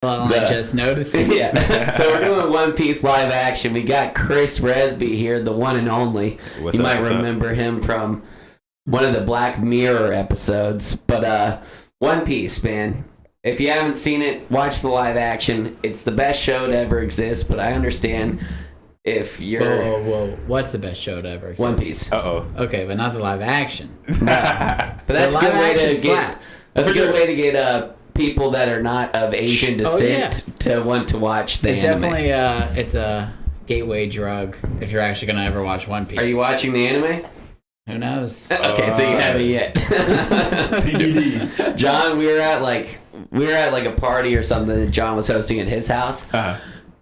Well, I just noticed it. Yeah. So we're doing One Piece live action. We got Chris Resby here, the one and only. What's you up, might what's up? remember him from one of the Black Mirror episodes. But One Piece, man. If you haven't seen it, watch the live action. It's the best show to ever exist, but I understand if you're... Whoa. What's the best show to ever exist? One Piece. Uh-oh. Okay, but not the live action. But that's a The good live way to action get... slaps. That's a For good sure. way to get people that are not of Asian descent to want to watch the It's anime. definitely it's a gateway drug if you're actually gonna ever watch One Piece. Are you watching the anime? Who knows? Okay, so you haven't yet. TBD. John, we were at like a party or something that John was hosting at his house, Uh-huh.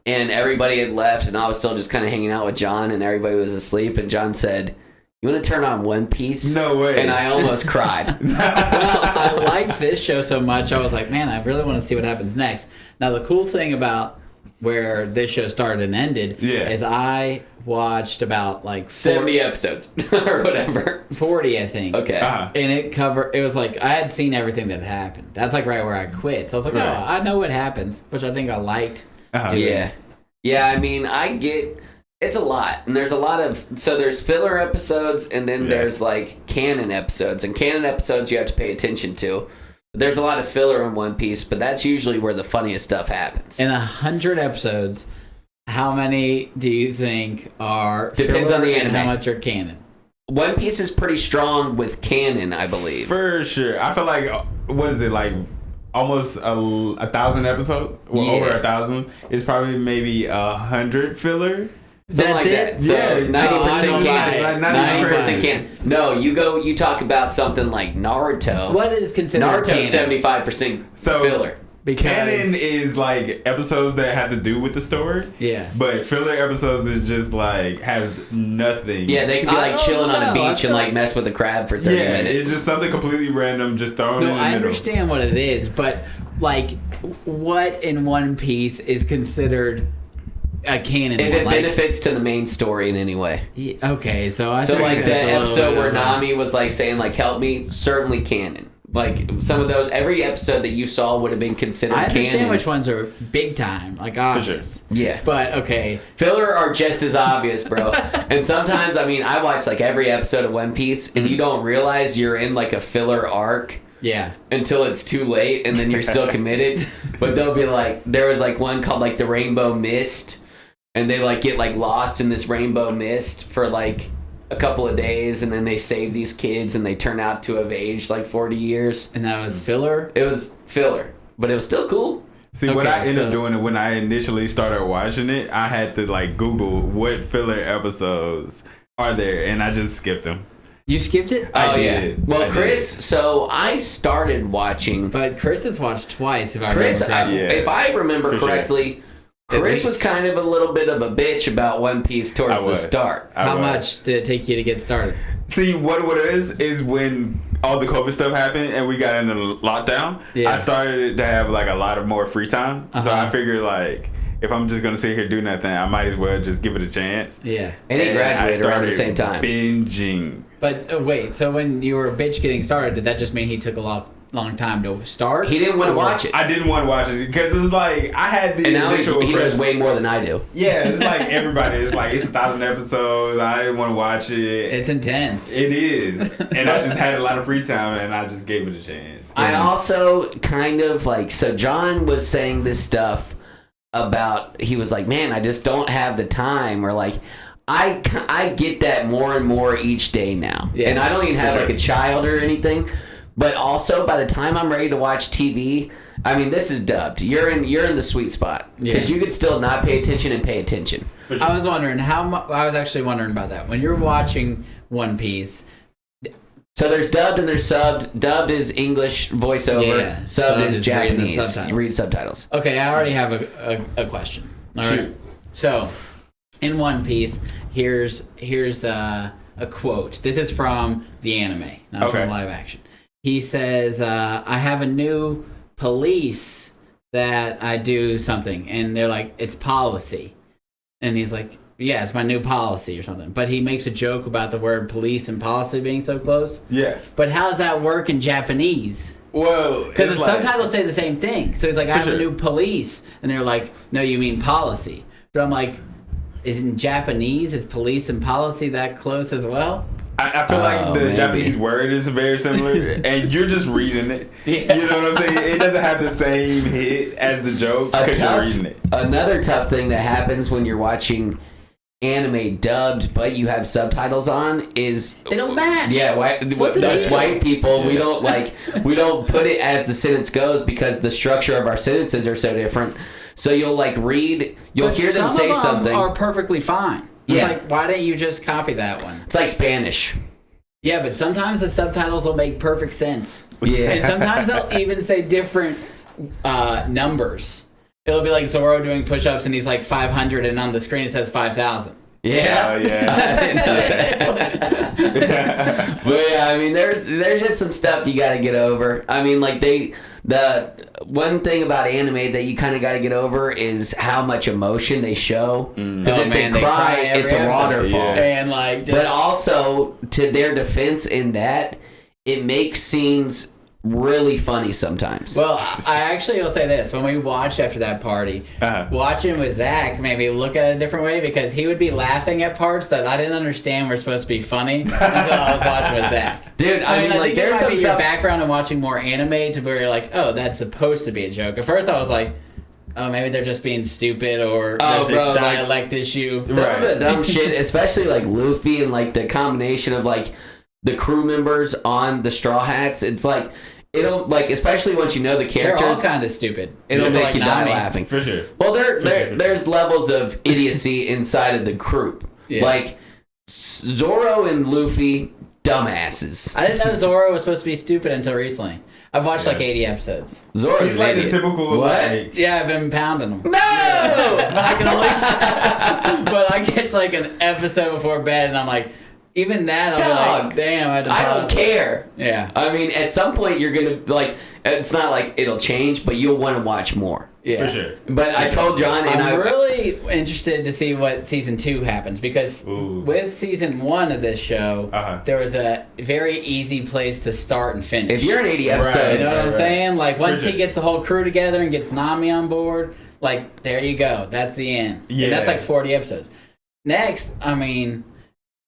and everybody had left, and I was still just kind of hanging out with John, and everybody was asleep, and John said, "You want to turn on One Piece?" No way. And I almost cried. Well, I like this show so much. I was like, man, I really want to see what happens next. Now, the cool thing about where this show started and ended is I watched about like 70 episodes or whatever. 40, I think. Okay. Uh-huh. And it was like I had seen everything that happened. That's like right where I quit. So I was like, Right. oh, I know what happens, which I think I liked. Uh-huh. doing. Yeah. Yeah, I mean, I get... It's a lot. And there's a lot of... So there's filler episodes, and then Yeah. there's, like, canon episodes. And canon episodes you have to pay attention to. There's a lot of filler in One Piece, but that's usually where the funniest stuff happens. In 100 episodes, how many do you think are Depends on filler the and anime. how much are canon? One Piece is pretty strong with canon, I believe. For sure. I feel like, what is it, like almost a 1,000 episodes? Well, Yeah. over 1,000. It's probably maybe 100 filler. Something That's like it? that. So Yeah. 90% No, I don't buy it. canon. Like, not even 90% crazy. canon. No, you talk about something like Naruto. What is considered Naruto's canon? 75% So- filler. Because Canon is like episodes that have to do with the story. yeah. But filler episodes is just like has nothing. Yeah, they could be I like don't chilling on know. a I beach feel and like like- mess with a crab for 30 Yeah, minutes. it's just something completely random, just thrown No, in the I middle. understand what it is, but like, what in One Piece is considered a canon? if one? it Like, benefits to the main story in any way. yeah, okay, so I So think like that's that a little episode bit where of a- Nami was like saying like help me, certainly canon. Like some of those, every episode that you saw would have been considered I understand canon. which ones are big time, like obvious. Yeah. But okay, Filler are just as obvious, bro. And sometimes, I mean, I watch like every episode of One Piece, and you don't realize you're in like a filler arc yeah. until it's too late, and then you're still committed. But they'll be like, there was like one called like the Rainbow Mist, and they like get like lost in this rainbow mist for like a couple of days, and then they save these kids, and they turn out to have aged like 40 years. And that was filler. It was filler, but it was still cool. See, what Okay, I ended up so- doing when I initially started watching it, I had to like Google what filler episodes are there, and I just skipped them. You skipped it? I Oh yeah. did. Well, I Chris. So I started watching. But Chris has watched twice, if I Chris, remember correctly. Yeah. if I remember For sure. correctly, At Chris least. was kind of a little bit of a bitch about One Piece towards I the was. start. I How was. much did it take you to get started? See, what it is when all the COVID stuff happened and we got into lockdown, Yeah. I started to have like a lot of more free time. So Uh-huh. I figured like if I'm just gonna sit here do nothing, I might as well just give it a chance. Yeah. And he I graduated around the started same time. Binging. But wait, so when you were a bitch getting started, did that just mean he took a long time to start? He didn't want to watch it. I didn't want to watch it because it's like I had the And now initial he knows impression- way more than I do. Yeah, it's like everybody. It's like it's 1,000 episodes. I didn't want to watch it. It's intense. It is, and I just had a lot of free time, and I just gave it a chance. I also kind of like, so John was saying this stuff about, he was like, man, I just don't have the time, or like, I get that more and more each day now. Yeah, and I don't even have sure. like a child or anything, but also by the time I'm ready to watch TV, I mean, this is dubbed. You're in the sweet spot because Yeah. you could still not pay attention and pay attention. I was wondering I was actually wondering about that. When you're watching One Piece, So there's dubbed and there's subbed. Dubbed is English voiceover. Yeah, Subbed subbed is is reading the Japanese. subtitles. You read subtitles. okay, I already have a question. All right. Shoot. So, in One Piece, here's a quote. This is from the anime, not Okay. from live action. He says, "I have a new police that I do something," and they're like, "It's policy," and he's like, "Yeah, it's my new policy or something." But he makes a joke about the word police and policy being so close. Yeah. But how does that work in Japanese? Well, Because the it's like- subtitles say the same thing. So he's like, I have sure. a new police. And they're like, no, you mean policy. But I'm like, is in Japanese, is police and policy that close as well? I feel like the maybe. Japanese word is very similar, and you're just reading it. Yeah. You know what I'm saying? It doesn't have the same hit as the joke because you're reading it. Another tough thing that happens when you're watching anime dubbed, but you have subtitles on is They don't match. Yeah, What's the us deal? white people, we don't put it as the sentence goes because the structure of our sentences are so different. So you'll But hear them say some of something. are perfecly fine. It's Yeah. like, why didn't you just copy that one? It's like Spanish. Yeah, but sometimes the subtitles will make perfect sense. Yeah. And sometimes they'll even say different numbers. It'll be like Zoro doing push-ups and he's like 500 and on the screen it says 5,000. Yeah. Oh, yeah. I didn't know that. But yeah, I mean, there's just some stuff you got to get over. I mean, like the one thing about anime that you kind of got to get over is how much emotion they show. Because Oh, if man, they they cry, cry every it's a episode. waterfall. Yeah. And like just, But also, to their defense in that, it makes scenes really funny sometimes. well, I actually will say this. When we watched after that party, Uh-huh. watching with Zach made me look at it a different way because he would be laughing at parts that I didn't understand were supposed to be funny until I was watching with Zach. Dude, I mean, I like, think it there's might some be your stuff. background in watching more anime to where you're like, oh, that's supposed to be a joke. At first, I was like, oh, maybe they're just being stupid or Oh, there's bro, a like- dialect issue. Some of Right. the dumb shit, especially like Luffy and like the combination of like the crew members on the Straw Hats, it's like it'll like especially once you know the They're all characters, kind of stupid. it'll They're make like you die Nami. laughing. For sure. Well, sure. there's levels of idiocy inside of the group. Yeah. Like Zoro and Luffy, dumbasses. I didn't know Zoro was supposed to be stupid until recently. I've watched like Yeah. 80 episodes. Zoro's He's an like the idiot. typical, What? like, Yeah, I've been pounding them. No! But I can only, but I catch like an episode before bed, and I'm like, even that, I'll be Dog. like, damn, I had to I don't pause. care. Yeah, I mean, at some point you're gonna like. It's not like it'll change, but you'll want to watch more. yeah. for sure. But I told John, and I'm really interested to see what season 2 happens because Ooh. with season 1 of this show, Uh-huh. there was a very easy place to start and finish. if you're in 80 Right. episodes, You know what I'm Right. saying? Like once sure. he gets the whole crew together and gets Nami on board, like there you go. That's the end. Yeah. And that's like 40 episodes. Next, I mean,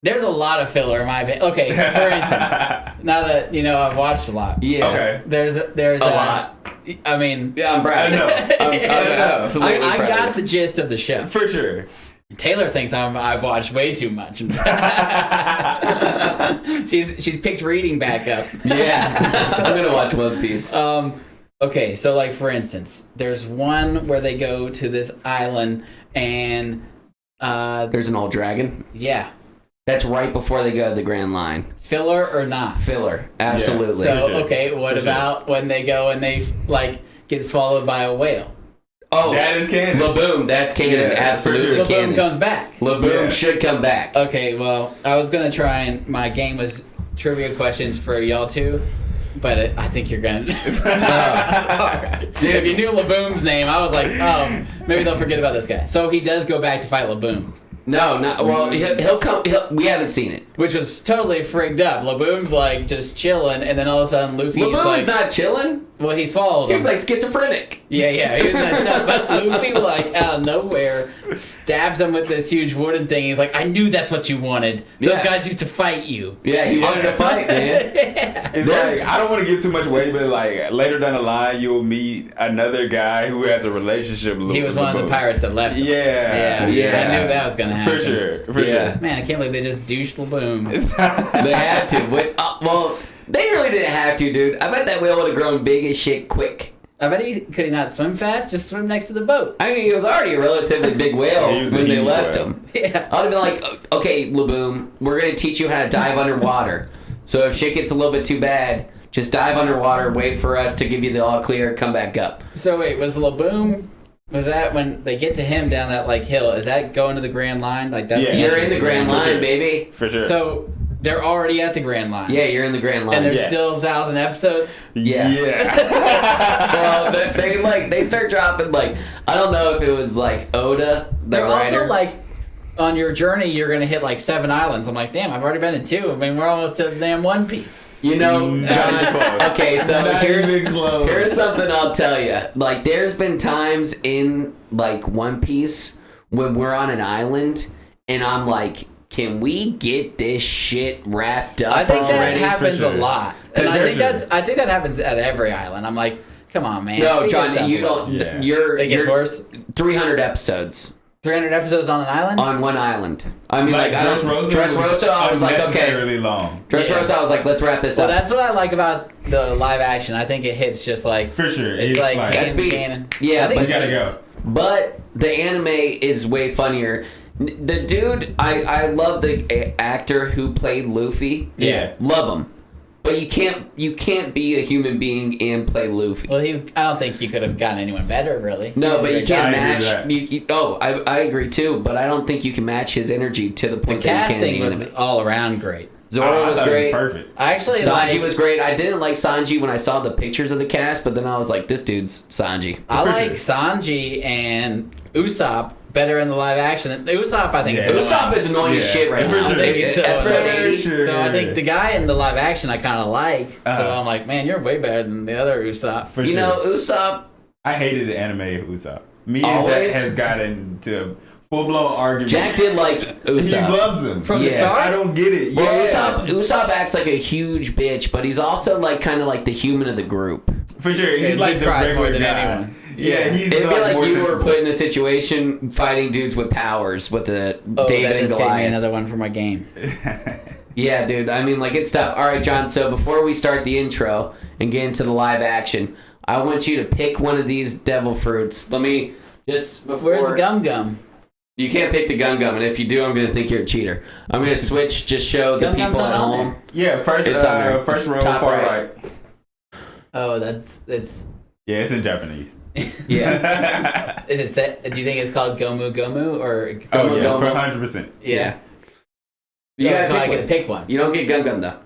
there's a lot of filler in my opinion. Okay, for instance, now that you know I've watched a lot. yeah, Okay. There's a lot. I mean, Yeah, I'm proud. I know. I'm absolutely I proud. got the gist of the show. For sure. Taylor thinks I've watched way too much. she's picked reading back up. Yeah, I'm gonna watch One Piece. Okay, so like for instance, there's one where they go to this island and There's an old dragon. yeah, That's right before they go to the Grand Line. filler or not. Filler, absolutely. So sure. okay, what For sure. about when they go and they like get swallowed by a whale? Oh, That is canon. Laboom, that's canon. Yeah, for absolutely sure. Laboom canon. comes back. Laboom Yeah. should come back. Okay, well, I was gonna try and my game was trivia questions for y'all too, but I think you're gonna. Dude, if you knew Laboom's name, I was like, oh, maybe they'll forget about this guy. So he does go back to fight Laboom, No, not well. He'll come. We haven't seen it. which was totally frigged up. Laboom's like just chilling, and then all of a sudden Luffy is Laboom like, is not chilling. well, he swallowed He him. was like schizophrenic. Yeah, he was nuts. But Luffy, like, out of nowhere, stabs him with this huge wooden thing. He's like, I knew that's what you wanted. Those Yeah. guys used to fight you. Yeah, he wanted to fight, man. It's There's- like, I don't want to give too much away, but like later down the line, you'll meet another guy who has a relationship with He was one of the pirates that left him. Yeah. Yeah, I knew that was going to happen. For sure. For Yeah. Man, I can't believe they just douched Laboom. sure. They had to. Well, they really didn't have to, dude. I bet that whale would have grown big as shit quick. I bet could he not swim fast? Just swim next to the boat. I mean, he was already a relatively big whale He was a when they huge left whale. him. Yeah. I would have been like, okay, Laboom, we're going to teach you how to dive underwater. So if shit gets a little bit too bad, just dive underwater, wait for us to give you the all clear, come back up. So wait, was Laboom? Was that when they get to him down that like hill? Is that going to the Grand Line? Like that's Yeah. You're in the Grand For Line, sure. baby. For sure. So they're already at the Grand Line. Yeah, you're in the Grand Line. And there's Yeah. still 1,000 episodes. Yeah. Yeah. Well, they start dropping like I don't know if it was like Oda. the They're also writer. like, on your journey you're gonna hit like 7 islands. I'm like, damn, I've already been in 2. I mean, we're almost to the damn One Piece. You know, John. Okay, so Not even close. here's something I'll tell you. Like, there's been times in like One Piece when we're on an island, and I'm like, can we get this shit wrapped up I think that already? happens sure. a lot, and For I think sure. I think that happens at every island. I'm like, come on, man. No, Speed John, this up you a little. don't. Yeah. You're 300 episodes 300 episodes on an island. on one island. I mean, Like I don't. Dressrosa, I was like, okay. unnecessarily long. Dressrosa, I was like, let's wrap this Well, up. that's what I like about the live action. I think it hits just like For sure. it's like That's beast. canon. Yeah, I think but You it's- gotta go. But the anime is way funnier. The dude, I love the actor who played Luffy. Yeah. Love him. But you can't be a human being and play Luffy. Well, I don't think you could have gotten anyone better, really. No, but you can't I agree match. with that. I agree too, but I don't think you can match his energy to the The point that you can casting in the was anime. all around great. Zoro I was thought it great. perfect. I actually Sanji like, was great. I didn't like Sanji when I saw the pictures of the cast, but then I was like, this dude's Sanji. I For like sure. Sanji and Usopp better in the live action. Usopp, I think, Yeah. is Usopp is annoying as Yeah. shit right For now. sure. Maybe so. Episode For 80. sure. So I think the guy in the live action I kind of like. So Uh-huh. I'm like, man, you're way better than the other Usopp. For You sure. know, Usopp. I hated the anime of Usopp. Me and Jack Always? has gotten to full blown argument. Jack did like He Usopp. loves him. From the Yeah. start? I don't get it. Well, Yeah. Usopp acts like a huge bitch, but he's also like kind of like the human of the group. For sure. Yeah, He's he like the cries more regular than guy. anyone. Yeah, Yeah. he's It'd be like more you were sensible. put in a situation fighting dudes with powers with the Oh, David that and just gave me Goliath. another one for my game. Yeah, dude. I mean, like, it's tough. All right, John. So before we start the intro and get into the live action, I want you to pick one of these devil fruits. Let me just before. Where's the Gum Gum? You can't pick the Gum Gum, and if you do, I'm gonna think you're a cheater. I'm gonna switch. Just show the Gum Gum's people not at on home. Yeah, first It's on there. first It's row, top far right. right. Oh, it's. Yeah, it's in Japanese. Yeah. Is it set? Do you think it's called Gomu Gomu or? Oh yeah, Gomu. for 100%. Yeah. You Yeah, gotta so I pick get one. to pick one. You don't get Gum Gum though.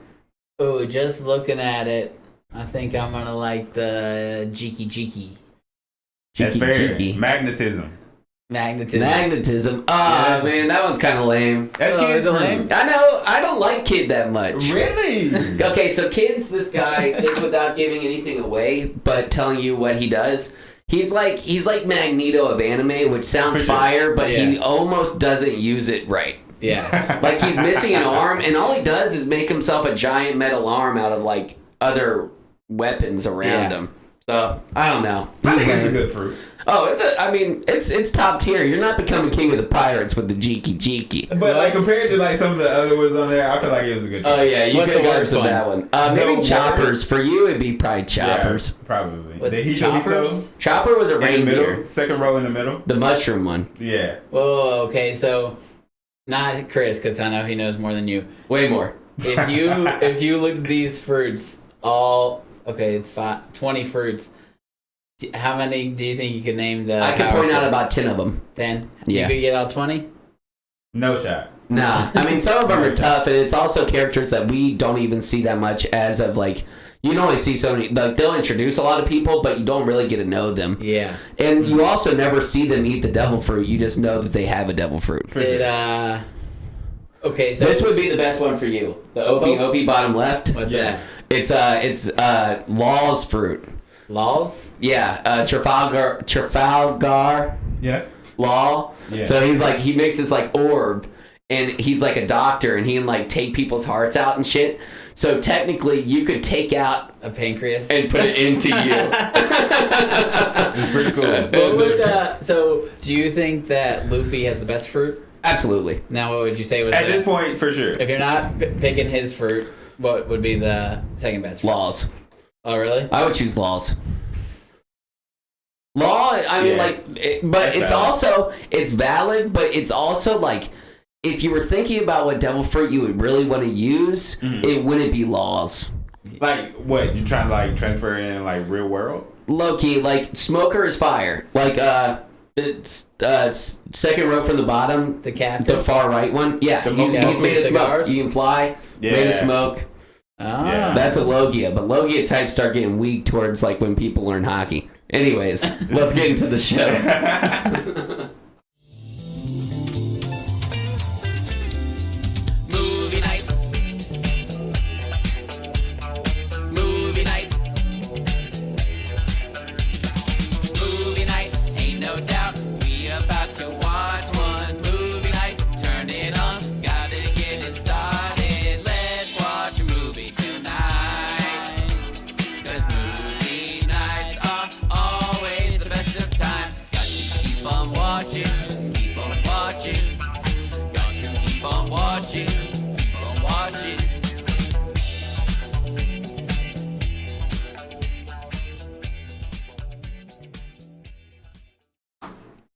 Oh, just looking at it, I think I'm gonna like the Jiki Jiki. That's Cheeky, fair. cheeky. Magnetism. Magnetism. Magnetism. Oh Yes. man, that one's kind of lame. That's Oh, kids is it fruit. lame? I know. I don't like Kid that much. Really? Okay, so Kid's this guy, just without giving anything away, but telling you what he does. He's like Magneto of anime, which sounds For sure. fire, but he Yeah. almost doesn't use it right. Yeah. Like he's missing an arm, and all he does is make himself a giant metal arm out of like other weapons around Yeah. him. So I don't know. I He's think it's a lame. good fruit. Oh, it's top tier. You're not becoming king of the pirates with the Jiki Jiki. But like compared to like some of the other ones on there, I feel like it was a good Oh choice. yeah, you What's could have the gone worst to one? that one. The Maybe worst? choppers. For you, it'd be probably choppers. Yeah, probably. What's the Hito choppers? Hito Chopper was a in the reindeer. middle, second row in the middle. The mushroom one. Yeah. Whoa. Okay. So, not Chris, because I know he knows more than you. Way more. If you look at these fruits, it's 20 fruits. How many do you think you could name the? I could power point out set? about 10 of them. 10. Yeah. You could get all 20. No shot. Nah, I mean some of them are tough, and it's also characters that we don't even see that much as of like. You can only see so many. Like they'll introduce a lot of people, but you don't really get to know them. Yeah. And you also never see them eat the devil fruit. You just know that they have a devil fruit. For sure. Okay. So This would be the best one for you. The Opie bottom left. what's Yeah. It's Law's fruit. that? Lols. Yeah, Trafalgar Yeah. Law. Yeah. So he makes this like orb, and he's like a doctor, and he can like take people's hearts out and shit. So technically, you could take out A pancreas. and put it into you. It's pretty cool. What would, so, do you think that Luffy has the best fruit? Absolutely. Now, what would you say was At the, this point, for sure. if you're not picking his fruit, what would be the second best fruit? Laws. Oh, really? I would choose laws. Law, I mean, Yeah. but That's it's valid. also, it's valid, but it's also like, if you were thinking about what devil fruit you would really want to use, it wouldn't be laws. Like what? You trying to like transfer in like real world? Low-key, like, smoker is fire. Like, it's, second row from the bottom, The captain? the far right one. Yeah, The he's most made of smoke. cigars? You can fly, made of Yeah. smoke. Ah. Yeah. That's a Logia, but Logia types start getting weak towards like when people learn hockey. Anyways, let's get into the show.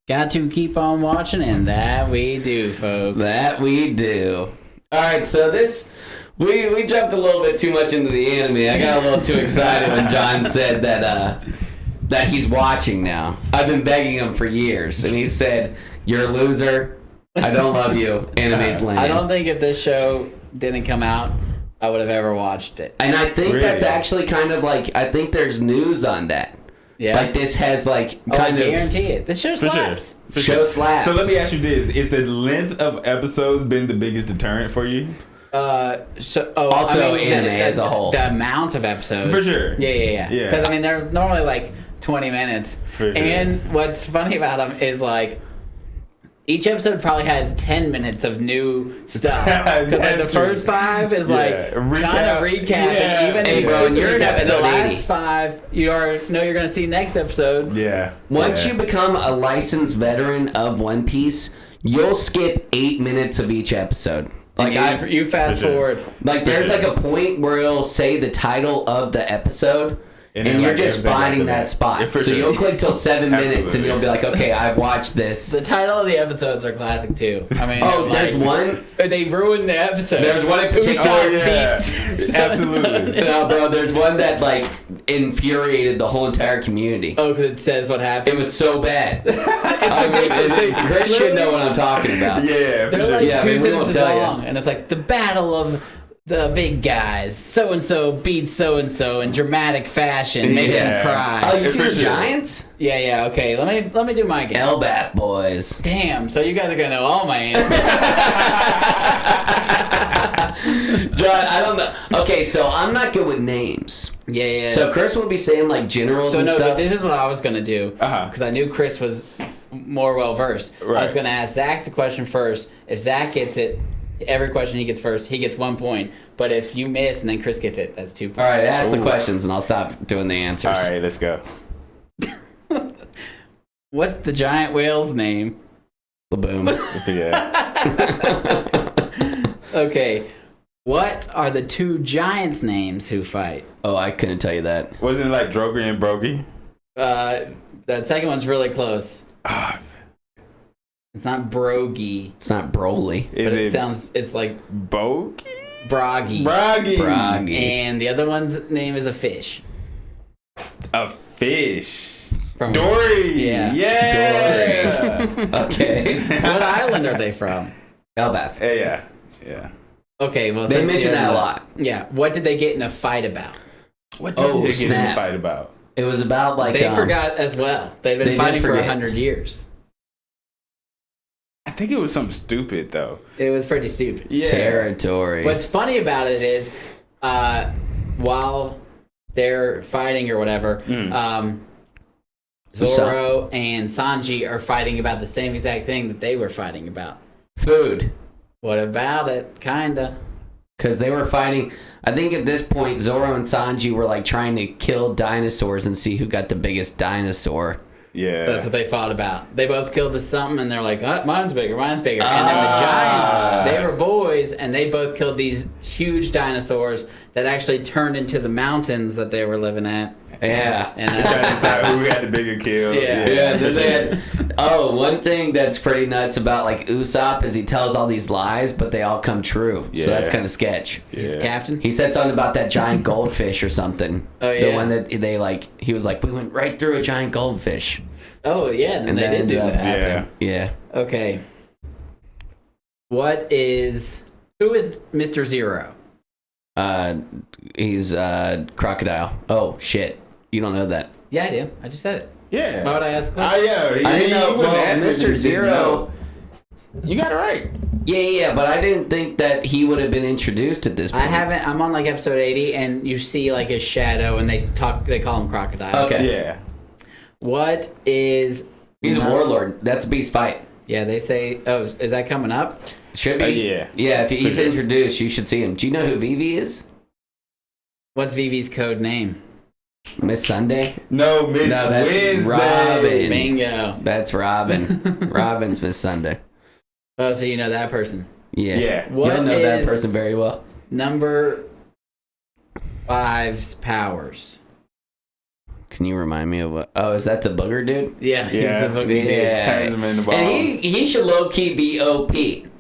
Got to keep on watching, and that we do, folks. That we do. All right, so this we jumped a little bit too much into the anime. I got a little too excited when John said that he's watching now. I've been begging him for years, and he said, "You're a loser. I don't love you. Anime's lame." I don't think if this show didn't come out, I would have ever watched it. And I think that's Really? actually kind of like, I think there's news on that. Yeah. Like this has like I kind of guarantee it. This show For sure. slaps. For show sure. slaps. So let me ask you this: is the length of episodes been the biggest deterrent for you? Also anime as a whole. The amount of episodes. For sure. Yeah. Yeah. Because, I mean, they're normally like 20 minutes. For sure. And what's funny about them is like, each episode probably has 10 minutes of new stuff. Because like, the That's true. first 5 is like Yeah. kind Recap. of recap. Yeah. And even Hey, if bro, and you're in recap, episode the 80. last 5, you know you're going to see next episode. Yeah. Once yeah. you become a licensed veteran of One Piece, you'll skip 8 minutes of each episode. Like And you fast For sure. forward. like there's like a point where it'll say the title of the episode. And then, you're like, just everything finding after that spot. Yeah, for so sure. you'll click till 7 minutes and Absolutely. you'll be like, okay, I've watched this. The title of the episodes are classic too. I mean, Oh, like, there's one. They ruined the episode. There's one in particular- Usopp Oh, yeah. beats- Absolutely. No, bro, there's one that like infuriated the whole entire community. Oh, because it says what happened. It was so bad. I mean, Chris should know what I'm talking about. Yeah, for They're sure. like Yeah, I 2 mean, we won't sentences tell you. long, and it's like the battle of the big guys. So and so beats so and so in dramatic fashion, makes Yeah. him cry. Oh, you see For the sure. Giants? Yeah. Okay, let me do my game. Elbath boys. Damn. So you guys are gonna know all my answers. John, I don't know. Okay, so I'm not good with names. Yeah. So Chris will be saying like generals So and no, but stuff. this is what I was gonna do Uh-huh. because I knew Chris was more well versed. I was Right. gonna ask Zach the question first. If Zach gets it, every question he gets first, he gets 1 point. But if you miss and then Chris gets it, that's 2 points. All right, ask the Ooh. questions and I'll stop doing the answers. All right, let's go. What's the giant whale's name? Boom. Yeah. Okay. What are the 2 giants' names who fight? Oh, I couldn't tell you that. Wasn't it like Droger and Brogy? That second one's really close. Ah, It's not Brogy, It's not Broly. is but it it sounds, it's like Bogey? Broggy. Broggy. Broggy. And the other one's name is a fish. A fish. From Dory. Yeah. Yeah. Okay. What island are they from? Elbath. Yeah. Yeah. Okay, well, They since mention you that a know- lot. Yeah. What did they get in a fight about? What Oh, did they get in a snap. fight about? It was about like They forgot as well. They've they been did fighting for forget. 100 years. I think it was something stupid though. It was pretty stupid. Yeah. territory. What's funny about it is, while they're fighting or whatever, Zoro and Sanji are fighting about the same exact thing that they were fighting about. Food. What about it? Kinda. Because they were fighting. I think at this point, Zoro and Sanji were like trying to kill dinosaurs and see who got the biggest dinosaur. Yeah. That's what they fought about. They both killed the something, and they're like, mine's bigger, mine's bigger. And then the giants, they were boys, and they both killed these huge dinosaurs that actually turned into the mountains that they were living at. Yeah. And They're trying to decide who had the bigger kill. Yeah. Yeah, then they had, one thing that's pretty nuts about like Usopp is he tells all these lies, but they all come true. Yeah. So that's kind of sketch. he's the Yeah. captain. He said something about that giant goldfish or something. Oh, The yeah. one that they like, he was like, we went right through a giant goldfish. Oh, yeah, then they that did do ended up that. happening. Yeah. Okay. Who is Mr. Zero? He's crocodile. Oh, shit. You don't know that. Yeah, I do. I just said it. Yeah. Why would I ask the question? Yeah. I didn't know. he wasn't Well, asking if you Mr. didn't Zero. know. You got it right. Yeah, but I didn't think that he would have been introduced at this point. I haven't. I'm on like episode 80, and you see like his shadow, and they call him Crocodile. Okay. Yeah. What is? He's a warlord. That's Beast Fight. Yeah, they say. Oh, is that coming up? Should be. Yeah. Yeah, if he's For sure. introduced, you should see him. Do you know who Vivi is? What's Vivi's code name? Miss Sunday? No, Miss No, that's Wednesday. Robin. Bingo. That's Robin. Robin's Miss Sunday. Oh, so you know that person. Yeah. Yeah. What You'll know that is person very well. Number 5's powers. Can you remind me of what? Oh, is that the booger dude? Yeah, Yeah. he's the boogie dude. Yeah. Turns him into balls. And he should low key be OP.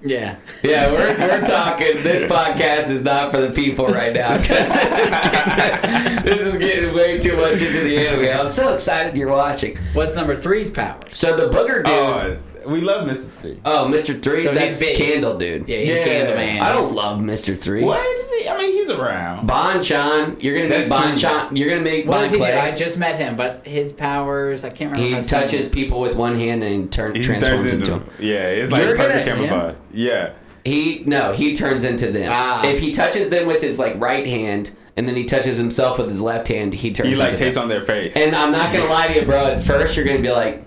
Yeah. Yeah, we're talking. This podcast is not for the people right now because this is getting way too much into the anime. I'm so excited you're watching. What's number 3's power? So the booger dude. We love Mr. 3. Oh, Mr. 3, So he's that's big. Candle dude. Yeah, he's Yeah. Candyman. I don't love Mr. 3. What is he? I mean, he's around. Bon Chan, you're gonna meet That's Bon true. Chan. You're gonna make What Bon does he do? I Clay. just met him, but his powers, I can't remember. He how to say touches it. people with one hand and He transforms turns into him. Yeah, it's like You're perfect gonna- camouflage. Yeah. He turns into them. Ah. If he touches them with his like right hand and then he touches himself with his left hand, he turns He like into takes them. on their face. And I'm not gonna lie to you, bro. At first, you're gonna be like,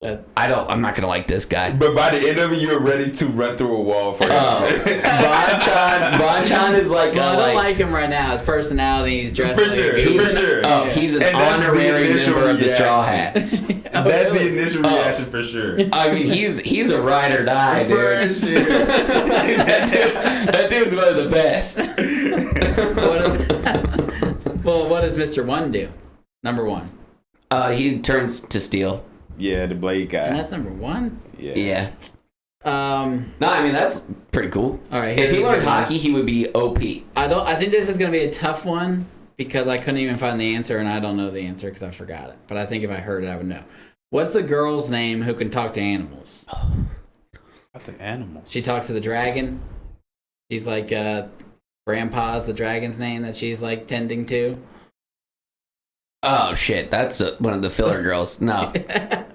Uh, I'm not gonna like this guy. But by the end of it, you're ready to run through a wall for him. Bon Chan is like, Well, I don't like him right now. His personality, he's dressed For like sure, a goose. for sure. Oh, he's an And that's the honorary initial member of the Straw reaction. Hats. Oh, That's really? the initial reaction for sure. I mean, he's a ride or die, dude. For sure. that dude's one of the best. Well, what does Mr. 1 do? Number 1. He turns to steel. Yeah, the blade And guy. that's number 1? Yeah. Yeah. Um, No, I mean that's pretty cool. all right. If he here's learned a good one. hockey, he would be OP. I think this is going to be a tough one because I couldn't even find the answer and I don't know the answer because I forgot it. But I think if I heard it, I would know. What's the girl's name who can talk to animals? That's an animal. She talks to the dragon. She's like, Grandpa's the dragon's name that she's like tending to. Oh shit, that's one of the filler girls. No,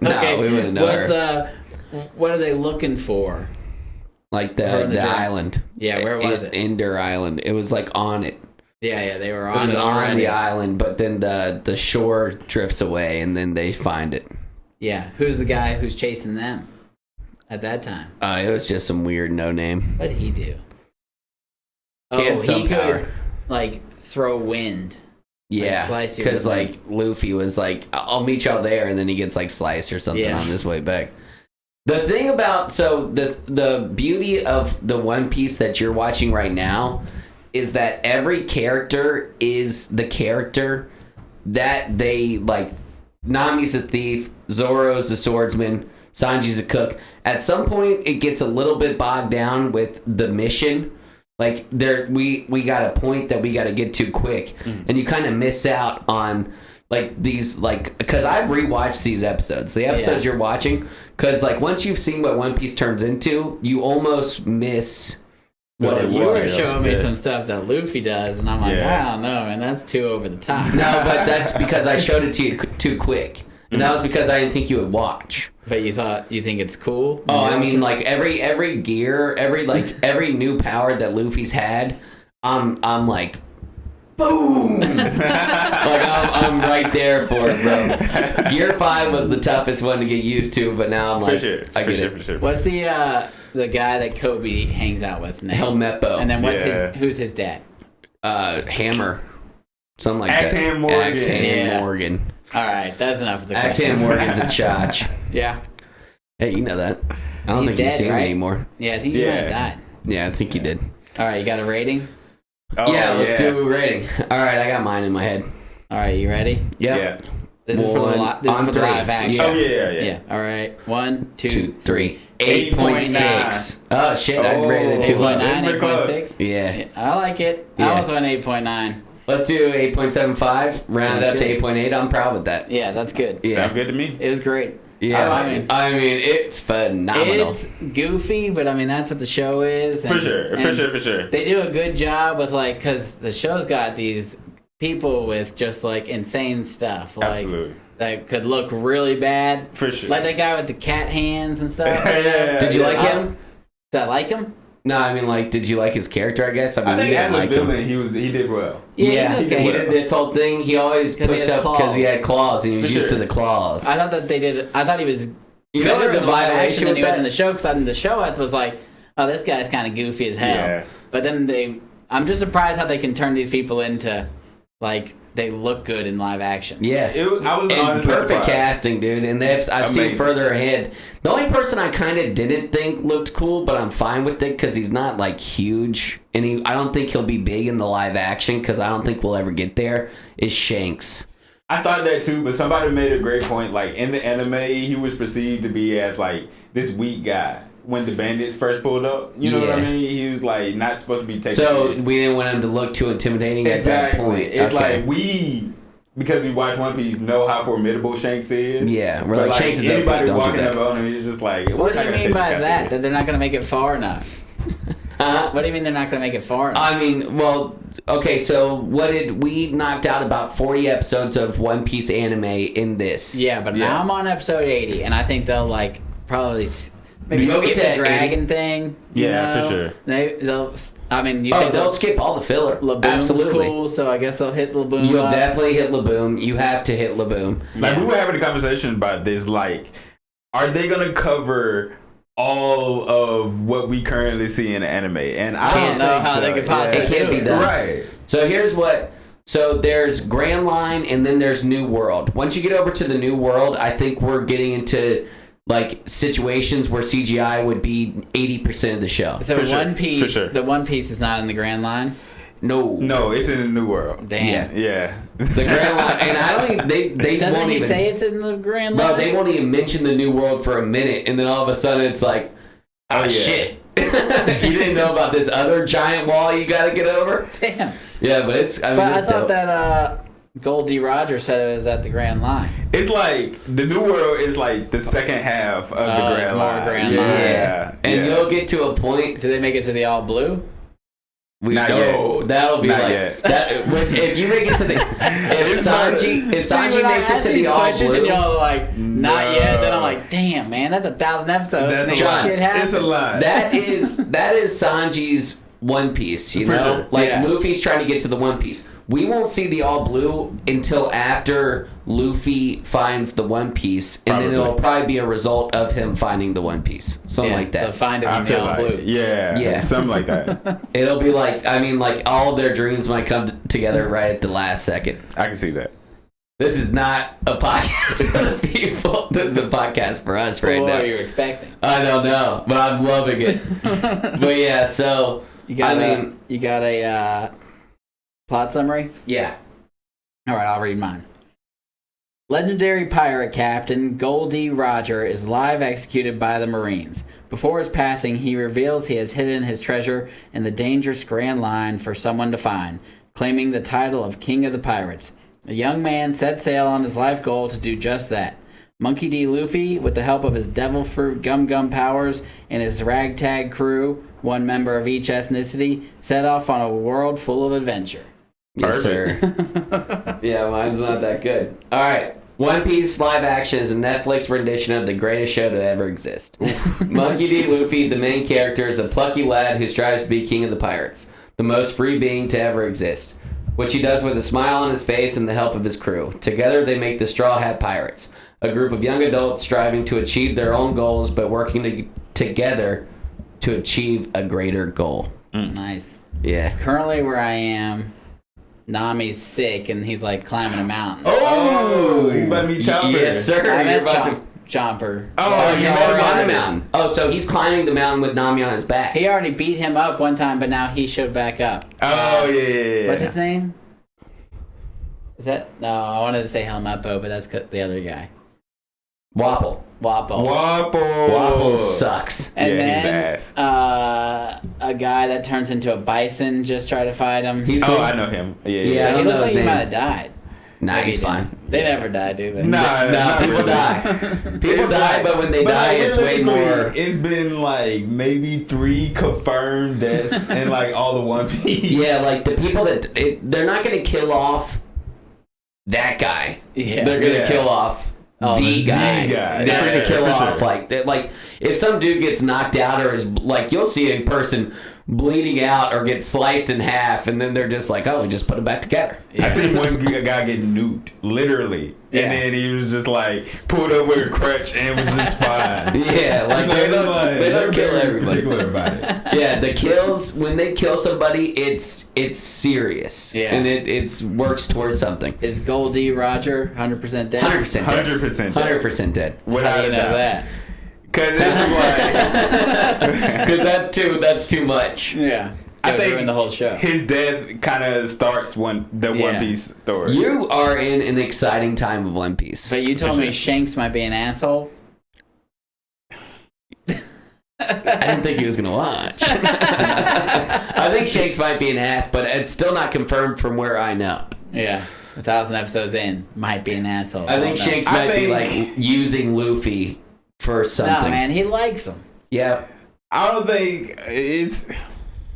no, Okay, we wouldn't know what's, her. What are they looking for? Like her the in the dragon. island. Yeah, where was it? Ender Island. It was like on it. Yeah, they were It on was it on already. the island, but then the shore drifts away, and then they find it. Yeah, who's the guy who's chasing them at that time? It was just some weird no name. What did he do? He had some power. could like throw wind. Yeah, slice you because with like Luffy was like, "I'll meet y'all there," and then he gets like sliced or something Yeah. on his way back. The thing about the beauty of the One Piece that you're watching right now is that every character is the character that they like. Nami's a thief, Zoro's a swordsman, Sanji's a cook. At some point, it gets a little bit bogged down with the mission. Like we got a point that we got to get to quick, and you kind of miss out on like these because I've rewatched these episodes, the episodes you're watching, because like once you've seen what One Piece turns into, you almost miss what it You were was. showing me some stuff that Luffy does, and I'm like, Yeah. I don't know, man, that's too over the top. No, but that's because I showed it to you too quick, and that was because I didn't think you would watch. But you think it's cool? Oh, I mean, like every gear, every new power that Luffy's had, I'm like, boom! I'm right there for it, bro. Gear 5 was the toughest one to get used to, but now I'm like, I get it. For sure. What's the guy that Kobe hangs out with now? Helmeppo. And then Yeah. who's his dad? Hammer. Something like Axe that. Hand Morgan. Axe Hand Yeah. Morgan. All right, that's enough of the Axe questions. Hand Morgan's a chotch. Yeah, Hey, you know that. I don't He's think you dead, see him right? anymore. yeah, I think he might have Yeah. died. Yeah, I think you did. All right, you got a rating? Oh, yeah, let's do a rating. All right, I got mine in my head. All right, you ready? Yep. Yeah. This is for the One, this is on for the three. live action. Oh, yeah. Yeah. All right. 1, 2, 2, 3. 8.9. 8.6. Oh, shit. I rated it too low. 8.9, Pretty close. 8.6. Yeah. Yeah, I like it. Yeah. I was on 8.9. Let's do 8.75. Round it Sounds up to good. 8.8. I'm proud with that. Yeah, that's good. Yeah. Sound good to me? It was great. Yeah. I mean, it's phenomenal. it's goofy, but I mean that's what the show is. For and- sure. and They do a good job with like, because the show's got these people with just like insane stuff, like Absolutely. that could look really bad. For sure. Like that guy with the cat hands and stuff. Yeah, Did you yeah. like him? Did I like him? No, I mean, like, did you like his character, I guess? I mean, I think you as didn't a like him. villain, he did well. Yeah, he's okay. he did this whole thing. He always 'Cause he pushed has up because he claws. had claws and he was For used to sure. the claws. I thought that they did. I thought he was. You know better what's a in the live violation action than with he was that? in the show, because in the show it was like, oh, this guy's kind of goofy as hell. Yeah. But then I'm just surprised how they can turn these people into like they look good in live action. Yeah. I was And honestly perfect surprised. casting, dude. And I've seen Amazing. further ahead. The only person I kind of didn't think looked cool, but I'm fine with it because he's not like huge, and I don't think he'll be big in the live action because I don't think we'll ever get there. Is Shanks? I thought that too, but somebody made a great point. Like in the anime, he was perceived to be as like this weak guy when the bandits first pulled up. You know what I Yeah. mean? He was like not supposed to be taken. So serious. we didn't want him to look too intimidating at that Exactly. point. It's Okay. like we, because we watch One Piece, know how formidable Shanks is. Yeah, we're But like, Shanks is anybody open, don't do walking that. up on him, he's just like, What do we're not you gonna mean take by this guy that? serious. That they're not going to make it far enough? Huh? What do you mean they're not going to make it far enough? I mean, well, okay, so what did we knocked out about 40 episodes of One Piece anime in this? Yeah, but Yeah. now I'm on episode 80, and I think they'll like probably maybe You go skip get the to dragon thing. you Yeah, for know? sure. They'll. I mean, you Oh, said they'll skip all the filler. Laboom's Absolutely. cool, so I guess they'll hit Laboom. You'll up. definitely hit Laboom. You have to hit Laboom. Like Yeah. we were having a conversation about this. Like, are they gonna cover all of what we currently see in the anime? And I Can't don't know think how so. they could possibly It can't do be it. done. Right. So here's what. So there's Grand Line and then there's New World. Once you get over to the New World, I think we're getting into like situations where CGI would be 80% of the show. So For sure, One Piece, for sure. the One Piece is not in the Grand Line. No. No, it's in the New World. Damn. Yeah. Yeah. The Grand Line, and I don't even. They Doesn't won't he even say it's in the Grand Line? No, they won't even mention the New World for a minute, and then all of a sudden it's like, oh, yeah. shit. You didn't know about this other giant wall you got to get over? Damn. Yeah, but it's. I mean, But I it's thought dope. that Goldie Roger said it was at the Grand Line. It's like the New World is like the second half of the Oh, it's Grand more Line. Grand yeah. Line. Yeah. And yeah. you'll get to a point. Do they make it to the all blue? We Not know yet. that'll be Not like yet. that. If you make it to the if Sanji See, when I makes it ask to these the all questions and blue, y'all are like, not No. yet, then I'm like, damn, man, that's 1,000 episodes. That's and a this lie. shit happens. It's a lie. that is Sanji's One Piece. You For know, sure. like Yeah. Luffy's trying to get to the One Piece. We won't see the all blue until after Luffy finds the One Piece, and then Probably. it'll probably be a result of him finding the One Piece, something Yeah, like that. So find it I in the feel all like blue. yeah, something like that. It'll be like, I mean, like all of their dreams might come together right at the last second. I can see that. This is not a podcast for the people. This is a podcast for us right What now. are you expecting? I don't know, but I'm loving it. But yeah, so You got I mean, you got a plot summary? yeah. All right, I'll read mine. Legendary pirate captain Goldie Roger is live executed by the Marines. Before his passing, he reveals he has hidden his treasure in the dangerous Grand Line for someone to find, claiming the title of King of the Pirates. A young man sets sail on his life goal to do just that. Monkey D. Luffy, with the help of his devil fruit gum gum powers and his ragtag crew, one member of each ethnicity, set off on a world full of adventure. Yes, sir. Yeah, mine's not that good. All right. One Piece live action is a Netflix rendition of the greatest show to ever exist. Monkey D. Luffy, the main character, is a plucky lad who strives to be king of the pirates, the most free being to ever exist, which he does with a smile on his face and the help of his crew. Together, they make the Straw Hat Pirates, a group of young adults striving to achieve their own goals but working together to achieve a greater goal. Nice. Yeah. Currently, where I am, Nami's sick and he's like climbing a mountain. Oh, you about to meet Chopper? Yes, sir. I You're met about to. Chomper. Oh, You you met met him him on on the mountain. Oh, so he's climbing the mountain with Nami on his back. He already beat him up one time, but now he showed back up. Oh yeah. What's his name? Is that no? I wanted to say Helmeppo, but that's the other guy. Wapple. Wappo. Wapple. Wapple sucks. And Yeah, he's then ass. a guy that turns into a bison just try to fight him. He's Oh, cool. I know him. Yeah. Yeah, he I don't looks know like his he name. might have died. Nah, Maybe he's he fine. didn't. They never die, do they? Nah, No, not people really. die. People It's die, like- but when they die, it's way realistically, more. It's been like maybe 3 confirmed deaths in like all the One Piece. Yeah, like the people they're not going to kill off that guy. Yeah. They're going to Yeah. kill off Oh, the the guy. guy. They're going Yeah, to kill for off sure. like that. Like if some dude gets knocked out or is like, you'll see a person bleeding out or get sliced in half, and then they're just like, oh, we just put them back together. I seen one guy get nuked, literally, Yeah. and then he was just like pulled up with a crutch and it was just fine. Yeah, like So they it's don't, like, they don't they're kill very everybody. particular about it. Yeah, the kills when they kill somebody, it's serious. Yeah. And it works towards something. Is Goldie Roger 100% dead? 100% dead. 100%. 100% dead. How Without do you a know doubt. that? Because it's like Because that's too much. Yeah. I think ruin the whole show. his death kind of starts One Piece story. You are in an exciting time of One Piece. But you told me Shanks might be an asshole. I didn't think he was gonna watch. I think Shanks might be an ass, but it's still not confirmed from where I know. Yeah. 1,000 episodes in, might be an asshole. I think Shanks might be like using Luffy for something. No, man, he likes him. Yeah. I don't think it's.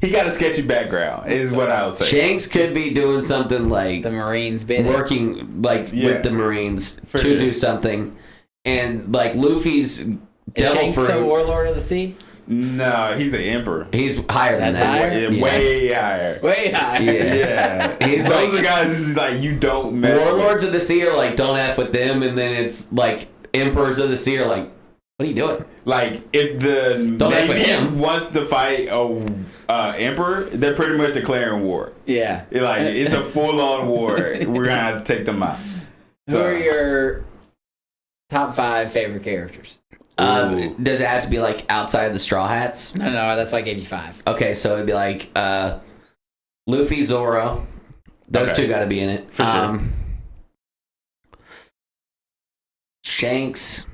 He got a sketchy background, is what I would say. Shanks could be doing something like The Marines bid it. working like with the Marines to sure. do something, and like Luffy's Is devil Shanks a fruit. Warlord of the Sea? No, he's an emperor. He's higher than That's that. higher? Yeah, way higher. Way higher. Yeah. Yeah, He's those like- are guys who's like you don't mess Warlords of the Sea are like, don't F with them, and then it's like Emperors of the Sea are like, what are you doing? with. Like if the Don't F with Navy him. wants to fight a emperor, they're pretty much declaring war. Yeah. Like it's a full on war. We're gonna have to take them out. Who are your top 5 favorite characters? Does it have to be like outside the Straw Hats? No, that's why I gave you 5. Okay, so it'd be like Luffy, Zoro. Those Okay. two got to be in it. For sure. Shanks.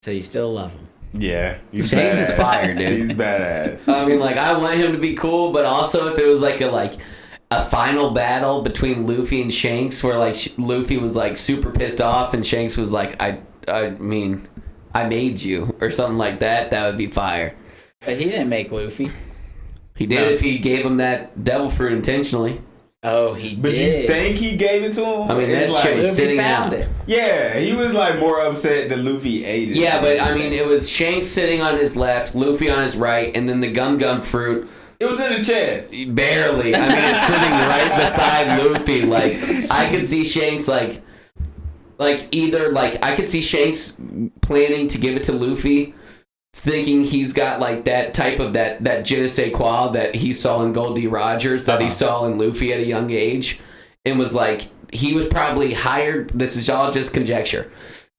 So you still love him. Yeah, he's Shanks is badass. fire, dude. He's badass. I mean, like, I want him to be cool, but also if it was like a final battle between Luffy and Shanks, where like Luffy was like super pissed off, and Shanks was like, I mean, I made you, or something like that. That would be fire. But he didn't make Luffy. He did No. if he gave him that devil fruit intentionally. Oh, he But did. you think he gave it to him? I mean, It's that shit was Luffy sitting found out. it. Yeah, he was like more upset that Luffy ate it. Yeah, but I mean, it was Shanks sitting on his left, Luffy on his right, and then the Gum fruit it was in the chest. barely. I mean, it's sitting right beside Luffy. Like, I could see Shanks like either like I could see Shanks planning to give it to Luffy, thinking he's got like that type of that je ne sais quoi that he saw in Goldie Rogers, that he saw in Luffy at a young age, and was like, he was probably hired. This is all just conjecture.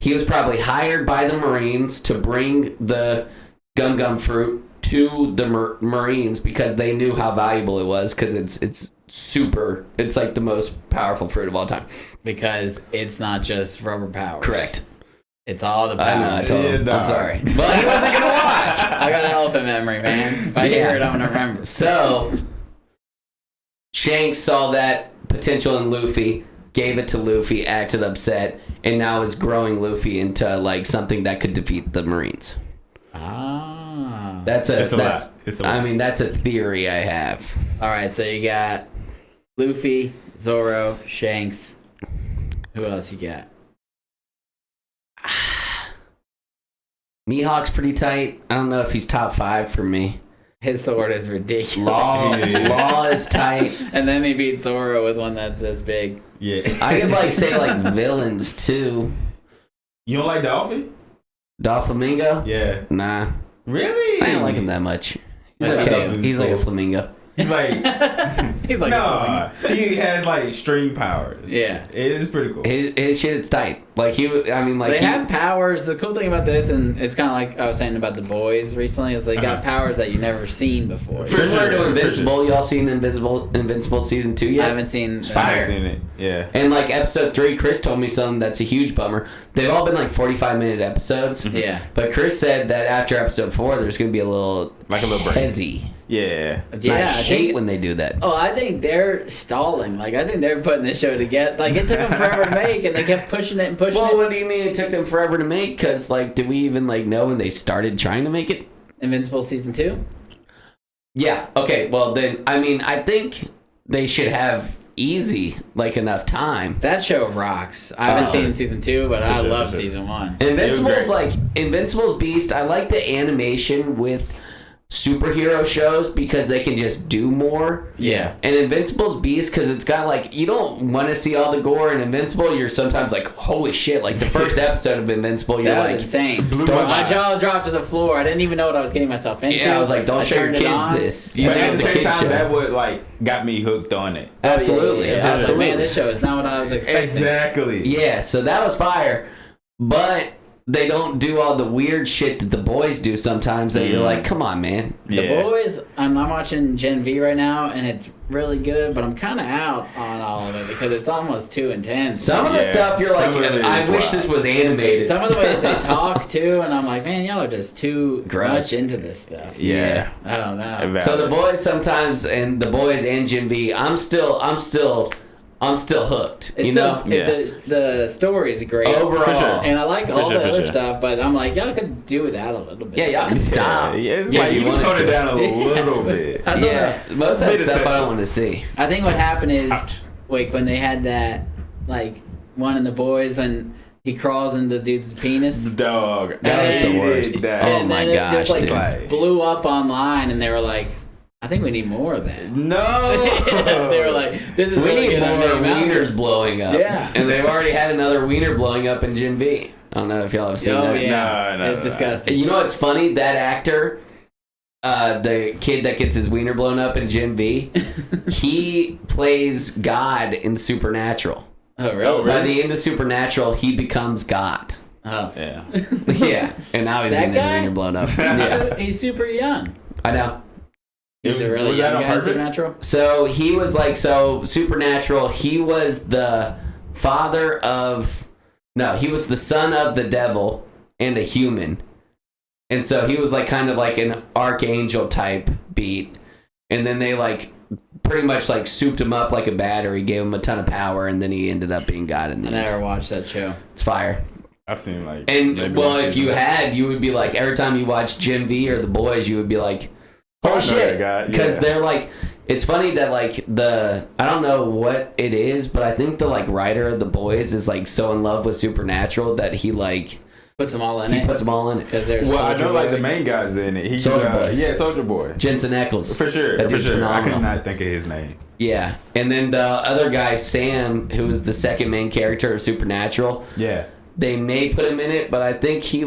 He was probably hired by the Marines to bring the gum fruit to the Marines because they knew how valuable it was, because it's super. It's like the most powerful fruit of all time. Because it's not just rubber powers. Correct. It's all the I know. I powers. told him. Yeah, I'm dog. sorry, but he wasn't gonna watch. I got an elephant memory, man. If I hear it, I'm gonna remember. So Shanks saw that potential in Luffy, gave it to Luffy, acted upset, and now is growing Luffy into like something that could defeat the Marines. Ah. That's It's a lot. It's a lot. I mean, that's a theory I have. All right, so you got Luffy, Zoro, Shanks. Who else you got? Mihawk's pretty tight. I don't know if he's top 5 for me. His sword is ridiculous. Law is tight. And then he beats Zoro with one that's this big. Yeah. I could like say like villains too. You don't like Dolphin? Doflamingo? Yeah. Nah, Really? I don't like him that much. He's That's okay. enough. He's like a Cool. flamingo. He's like, He's like, no, he has like string powers. Yeah. It is pretty cool. His shit is tight. Like I mean, like They have powers. The cool thing about this, and it's kind of like I was saying about the boys recently, is they got powers that you never seen before. For similar sure, to for Invincible. Y'all seen Invincible season 2 yet? I haven't seen. I fire. haven't seen it. Yeah. And like episode 3, Chris told me something that's a huge bummer. They've all been like 45-minute episodes. Yeah. But Chris said that after episode 4, there's going to be a little Like a little break. hezzy. Yeah. Yeah, I I hate think. when they do that. Oh, I think they're stalling. Like I think they're putting this show together. Like it took them forever to make, and they kept pushing it and pushing Well, it. what do you mean it took them forever to make? Because like, did we even like know when they started trying to make it? Invincible season 2. Yeah. Okay. Well, then I mean, I think they should have easy like enough time. That show rocks. I haven't seen season 2, but I sure, love for sure. season 1. Invincible's great. Invincible's Beast. I like the animation with superhero shows because they can just do more. Yeah. And Invincible's Beast because it's got like, you don't want to see all the gore in Invincible. You're sometimes like, holy shit! Like the first episode of Invincible, you're That was like, insane. Blew Don't my My mind. jaw dropped to the floor. I didn't even know what I was getting myself into. yeah, I was like, don't show your turned it kids on. this. You But know at the it's a same kid time, show. that would like got me hooked on it. Absolutely, Yeah, I was like, absolutely. man, this show is not what I was expecting. Exactly. Yeah, so that was fire. But they don't do all the weird shit that the boys do sometimes that you're like, come on, man. The boys, I'm watching Gen V right now, and it's really good, but I'm kind of out on all of it because it's almost too intense. Some of the stuff you're like, I wish this was animated. Some of the ways they talk too, and I'm like, man, y'all are just too Gross. much into this stuff. Yeah. I don't know. So the boys sometimes, and the boys and Gen V, I'm still hooked. It's you still, know, the story is great overall, For sure. and I like all sure, the for other sure. stuff, but I'm like, y'all could do without a little bit. yeah, y'all can stop. Yeah, it's Yeah, like you you can wanted tone it to. down a little bit. I don't know. Yeah, most of that Made a stuff I sense. don't want to see. I think what happened is, Ouch. like when they had that, like one of the boys and he crawls into the dude's penis. Dog. That was the He worst. did that. Oh and my then gosh, it just like dude. Like- blew up online, and they were like, I think we need more of that. No. They were like, this is We really need gonna more make them out there. wieners blowing up. Yeah. And they've already had another wiener blowing up in Gen V. I don't know if y'all have seen Oh that. yeah, No, it's no. disgusting. You know what's funny? That actor, the kid that gets his wiener blown up in Gen V, he plays God in Supernatural. Oh really? Oh, By really? the end of Supernatural, he becomes God. Oh. Yeah. Yeah. And now he's That getting his guy? wiener blown up. Yeah. He's super young. I know. He's a really Was that young on guy in purpose? Supernatural. So he was like, Supernatural, he was the father of, no, he was the son of the devil and a human. And so he was like kind of like an archangel type beat. And then they like pretty much like souped him up like a battery, gave him a ton of power, and then he ended up being God in the I end. never watched that show. It's fire. I've seen like. And maybe well, one if you season. had, you would be like, every time you watch Gen V or The Boys, you would be like, I know oh that shit. guy, Because yeah. they're like, it's funny that like I don't know what it is, but I think the like writer of The Boys is like so in love with Supernatural that he like, Puts them all in he it puts them all in it. because there's. Well, I Soulja know like Boy. the main guy's in it. He's Soulja Boy. Yeah, Soldier Boy. Jensen Ackles. For sure. That For dude's sure. I phenomenal. could not think of his name. Yeah. And then the other guy, Sam, who was the second main character of Supernatural, Yeah. they may put him in it, but I think he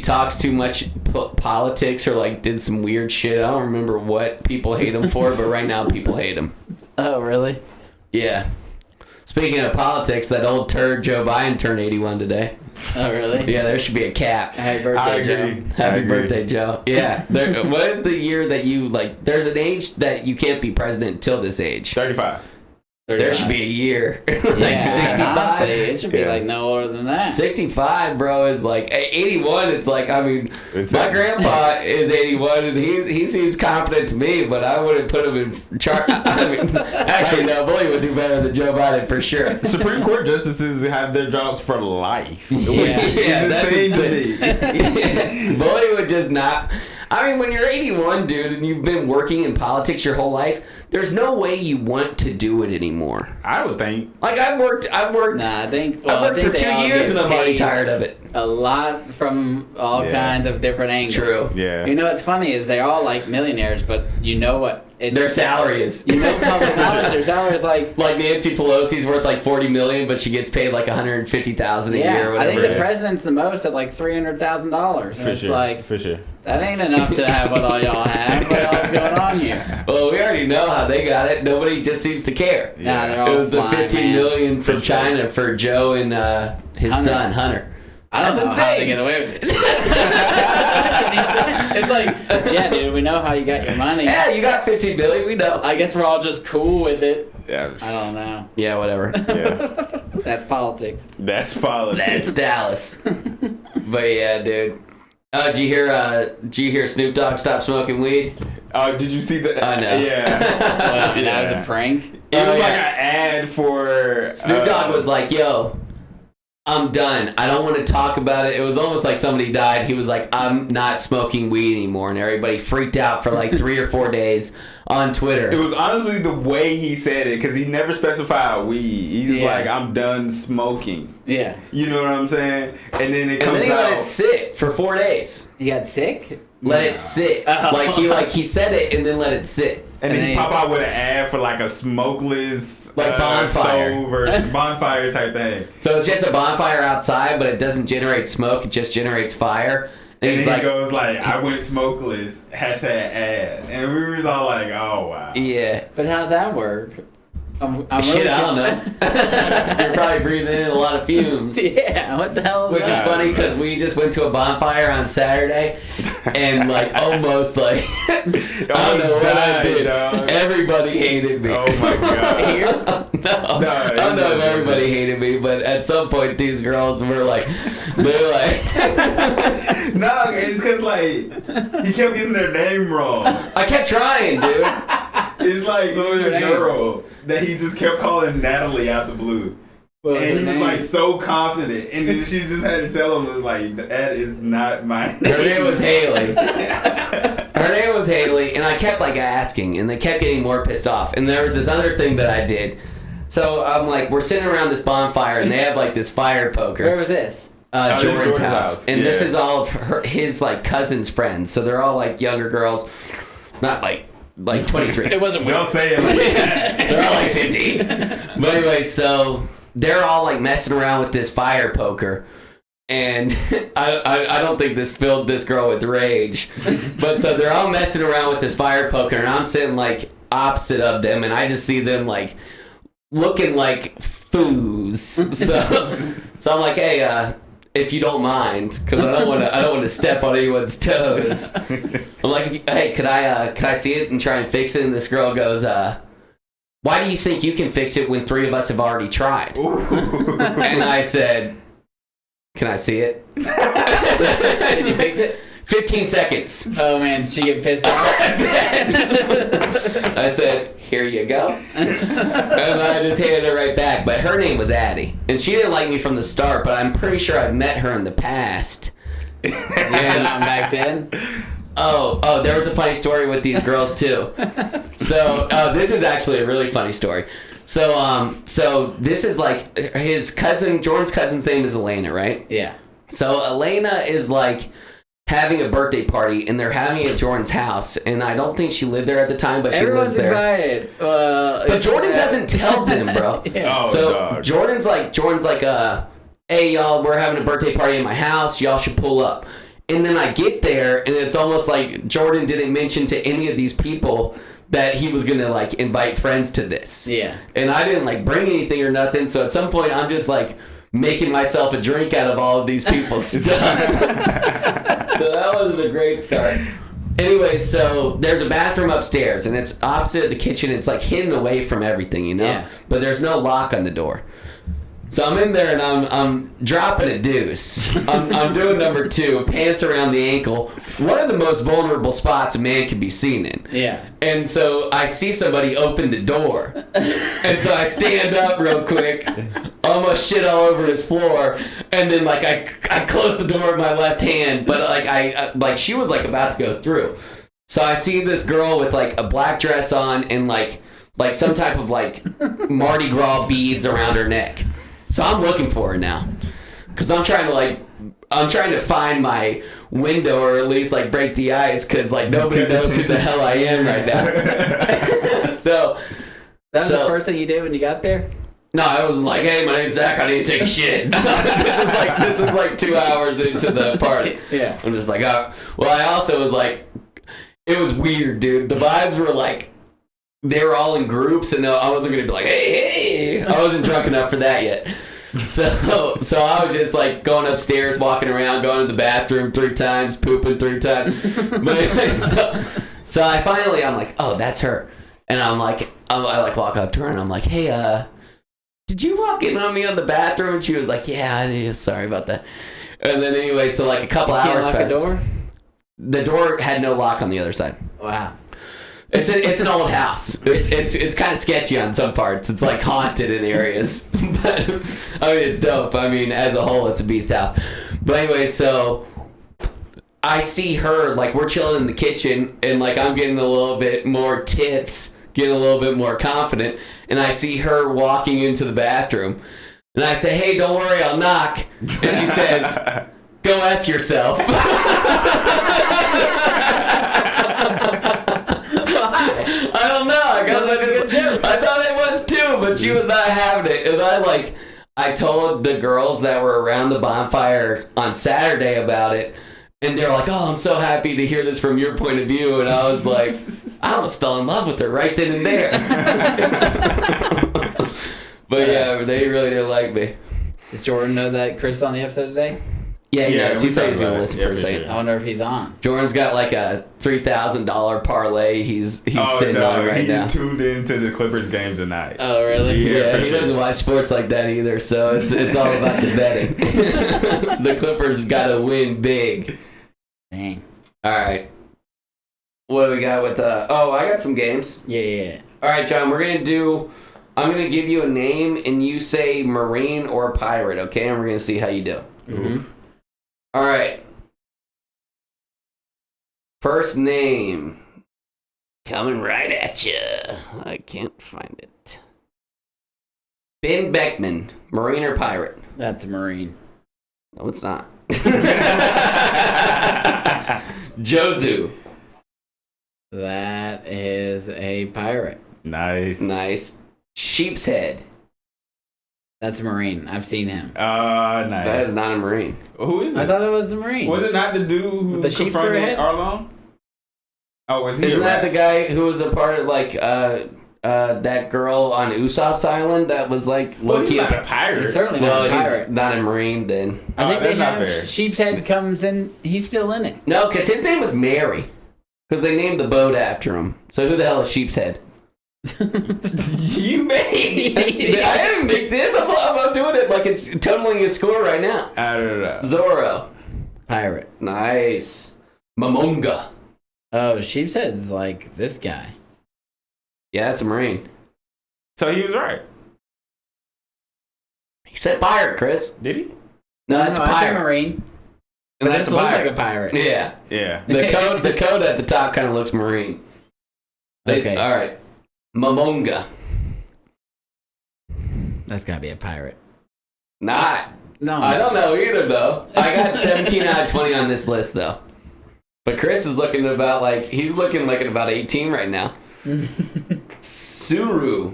talks too much politics or like did some weird shit. I don't remember what people hate him for, but right now people hate him. Oh really? Yeah. Speaking of politics, that old turd Joe Biden turned 81 today. Oh really? Yeah, there should be a cap. Happy I birthday, agree. Joe. Happy birthday, Joe. Yeah. What is the year that you like? There's an age that you can't be president till this age. 35. There should be a year. like Yeah, 65. honestly, it should be Yeah. like no older than that. 65, bro, is like 81. It's like, I mean, It's my like- grandpa is 81, and he seems confident to me, but I wouldn't put him in charge. I mean, actually, no, Bully would do better than Joe Biden for sure. Supreme Court justices have their jobs for life. Yeah, that's insane to me. Bully would just not. I mean, when you're 81, dude, and you've been working in politics your whole life, there's no way you want to do it anymore. I would think. Like I've worked. Nah, I think. Well, I've worked I think for they 2 all years, get and I'm already paid tired of it. A lot from all Yeah. kinds of different angles. True. Yeah. You know what's funny is they're all like millionaires, but you know what? It's Their salary is. You know public knowledge. Their salary is like. Like Nancy Pelosi's worth like $40 million, but she gets paid like $150,000 a year. Or Yeah, I whatever think it the is. president's the most at like $300,000. For It's sure. like For sure. that ain't enough to have what all y'all have. What all's going on here? Well, we already know how they got it. Nobody just seems to care. Nah, they're It all was the slime, $15 man. million from For sure. China for Joe and his Hunter. son Hunter. I don't That's know how they insane. get away with it. It's like, yeah, dude, we know how you got your money. Yeah, you got $15 million. We know. I guess we're all just cool with it. Yeah. I don't know. Yeah, whatever. Yeah. That's politics. That's politics. That's Dallas. But yeah, dude. Did you hear Snoop Dogg stop smoking weed? Oh, did you see that? I know. Yeah. Well, and that was Yeah. a prank. It Oh, was yeah. like an ad for Snoop Dogg was like, yo, I'm done. I don't want to talk about it. It was almost like somebody died. He was like, I'm not smoking weed anymore. And everybody freaked out for like 3 or 4 days on Twitter. It was honestly the way he said it because he never specified weed. He's Yeah. like, I'm done smoking. Yeah. You know what I'm saying? And then it and comes then he let it out. sit for 4 days. He got sick? Let Yeah. it sit. Oh. Like he said it and then let it sit. And then And he then- pop out with an ad for like a smokeless Like bonfire. stove or bonfire type thing. So it's just a bonfire outside, but it doesn't generate smoke. It just generates fire. And And he's then like, he goes like, I went smokeless, hashtag ad. And we was all like, oh wow. yeah. But how's that work? I'm Shit, really I don't know. You're probably breathing in a lot of fumes. Yeah, what the hell is Which is that? funny because we just went to a bonfire on Saturday and like almost like I don't know what I did. Dog. Everybody hated me. Oh my god. Here? No, I don't know if everybody hated me, but at some point these girls were like, they're like, No, it's because like he kept getting their name wrong. I kept trying, dude. It's like What was there was a her name? girl that he just kept calling Natalie out the blue. What was And her he was name? like so confident, and then she just had to tell him, it was like, that is not my name. Her name was Haley. Her name was Haley, and I kept like asking, and they kept getting more pissed off. And there was this other thing that I did. So I'm like, we're sitting around this bonfire, and they have like this fire poker. Where was this? this is Jordan's house. And this Yeah. is all of his like cousin's friends. So they're all like younger girls, not like 23. It wasn't Don't say it like that. They're all like 15. But anyway, so they're all like messing around with this fire poker. And I don't think this filled this girl with rage. But so they're all messing around with this fire poker, and I'm sitting like opposite of them, and I just see them like looking like foos. So I'm like, hey, if you don't mind, because I don't want to step on anyone's toes. I'm like, hey, could I see it and try and fix it? And this girl goes, why do you think you can fix it when 3 of us have already tried? And I said, can I see it? Did you fix it? 15 seconds. Oh man, did she get pissed off? I said, here you go. And I just handed it right back. But her name was Addie. And she didn't like me from the start, but I'm pretty sure I've met her in the past. And not back then. Oh, there was a funny story with these girls too. So this is actually a really funny story. So this is like his cousin, Jordan's cousin's name is Elena, right? Yeah. So Elena is like having a birthday party, and they're having it at Jordan's house. And I don't think she lived there at the time, but she Everyone's lives there. invited. But Jordan doesn't tell them, bro. Yeah. Oh, So dog. Jordan's like, hey y'all, we're having a birthday party at my house. Y'all should pull up. And then I get there, and it's almost like Jordan didn't mention to any of these people that he was gonna like invite friends to this. Yeah. And I didn't like bring anything or nothing. So at some point, I'm just like making myself a drink out of all of these people's stuff. So that wasn't a great start. Anyway, so there's a bathroom upstairs, and it's opposite the kitchen. It's like hidden away from everything, you know? Yeah. But there's no lock on the door. So I'm in there, and I'm dropping a deuce. I'm doing number 2, pants around the ankle. One of the most vulnerable spots a man can be seen in. Yeah. And so I see somebody open the door. And so I stand up real quick, almost shit all over his floor, and then like I close the door with my left hand, but like I she was like about to go through. So I see this girl with like a black dress on and like some type of like Mardi Gras beads around her neck. So I'm looking for her now, because I'm trying to find my window, or at least like break the ice, because like nobody knows who the hell I am right now. So That was the first thing you did when you got there? no, I wasn't like, hey, my name's Zach, I need to take a shit. this is like 2 hours into the party. Yeah. I'm just like, oh. Well, I also was like, it was weird, dude. The vibes were like, they were all in groups, and I wasn't gonna be like, hey. I wasn't drunk enough for that yet. So I was just like going upstairs, walking around, going to the bathroom 3 times, pooping 3 times. But anyway, so I'm like, oh, that's her. And I like walk up to her, and I'm like, hey, did you walk in on me on the bathroom? And she was like, yeah, I did. Sorry about that. And then anyway, so like a couple You can't hours lock passed. the door? The door had no lock on the other side. Wow. It's an old house. It's kind of sketchy on some parts. It's like haunted in areas. But I mean, it's dope. I mean, as a whole, it's a beast house. But anyway, so I see her, like, we're chilling in the kitchen, and like I'm getting a little bit more tips, getting a little bit more confident, and I see her walking into the bathroom, and I say, hey, don't worry, I'll knock. And she says, go F yourself. I don't know. I thought it was too, but she was not having it. And I told the girls that were around the bonfire on Saturday about it, And they're like, "Oh, I'm so happy to hear this from your point of view." And I was like, I almost fell in love with her right then and there. But yeah, they really didn't like me. Does Jordan know that Chris is on the episode today? Yeah, he knows. we He said he was talked going to about listen it. for Yeah, a for second. sure. I wonder if he's on. Jordan's got like a $3,000 parlay. He's sitting on right he's now. tuned into the Clippers game tonight. Oh, really? Yeah, Yeah, for he sure. doesn't watch sports like that either, so it's all about the betting. The Clippers got to win big. Dang. All right. What do we got with oh, I got some games. Yeah. All right, John, I'm going to give you a name and you say Marine or Pirate, okay? And we're going to see how you do. Mm-hmm. All right. First name. Coming right at you. I can't find it. Ben Beckman, Marine or Pirate? That's a Marine. No, it's not. Jozu. That is a pirate. Nice. Nice. Sheep's Head. That's a Marine. I've seen him. Nice. That is not a Marine. Who is it? I thought it was a Marine. Was it not the dude who With the sheep for a confronted head? Arlong? Oh, was he? Isn't a that the rat? guy who was a part of that girl on Usopp's Island that was like Well, Loki? he's not a pirate. He's certainly Well, not a he's pirate. not a Marine then. I think that's they not have fair. Sheep's Head comes in. He's still in it. No, because his name was Mary. Because they named the boat after him. So who the hell is Sheep's Head? You made. I didn't make this. I'm doing it like it's totaling his score right now. I don't know. Zorro. Pirate. Nice. Momonga. Oh, Sheep's Head is like this guy. Yeah, that's a Marine. So he was right. He said pirate, Chris. Did he? No, that's a I said pirate. Marine. And But that's this a looks pirate. like a pirate. Yeah. Yeah. The code at the top kind of looks Marine. Okay. All right. Momonga. That's gotta be a pirate. Not. No. I don't know either, though. I got 17 out of 20 on this list, though. But Chris is looking at about he's looking like at about 18 right now. Suru.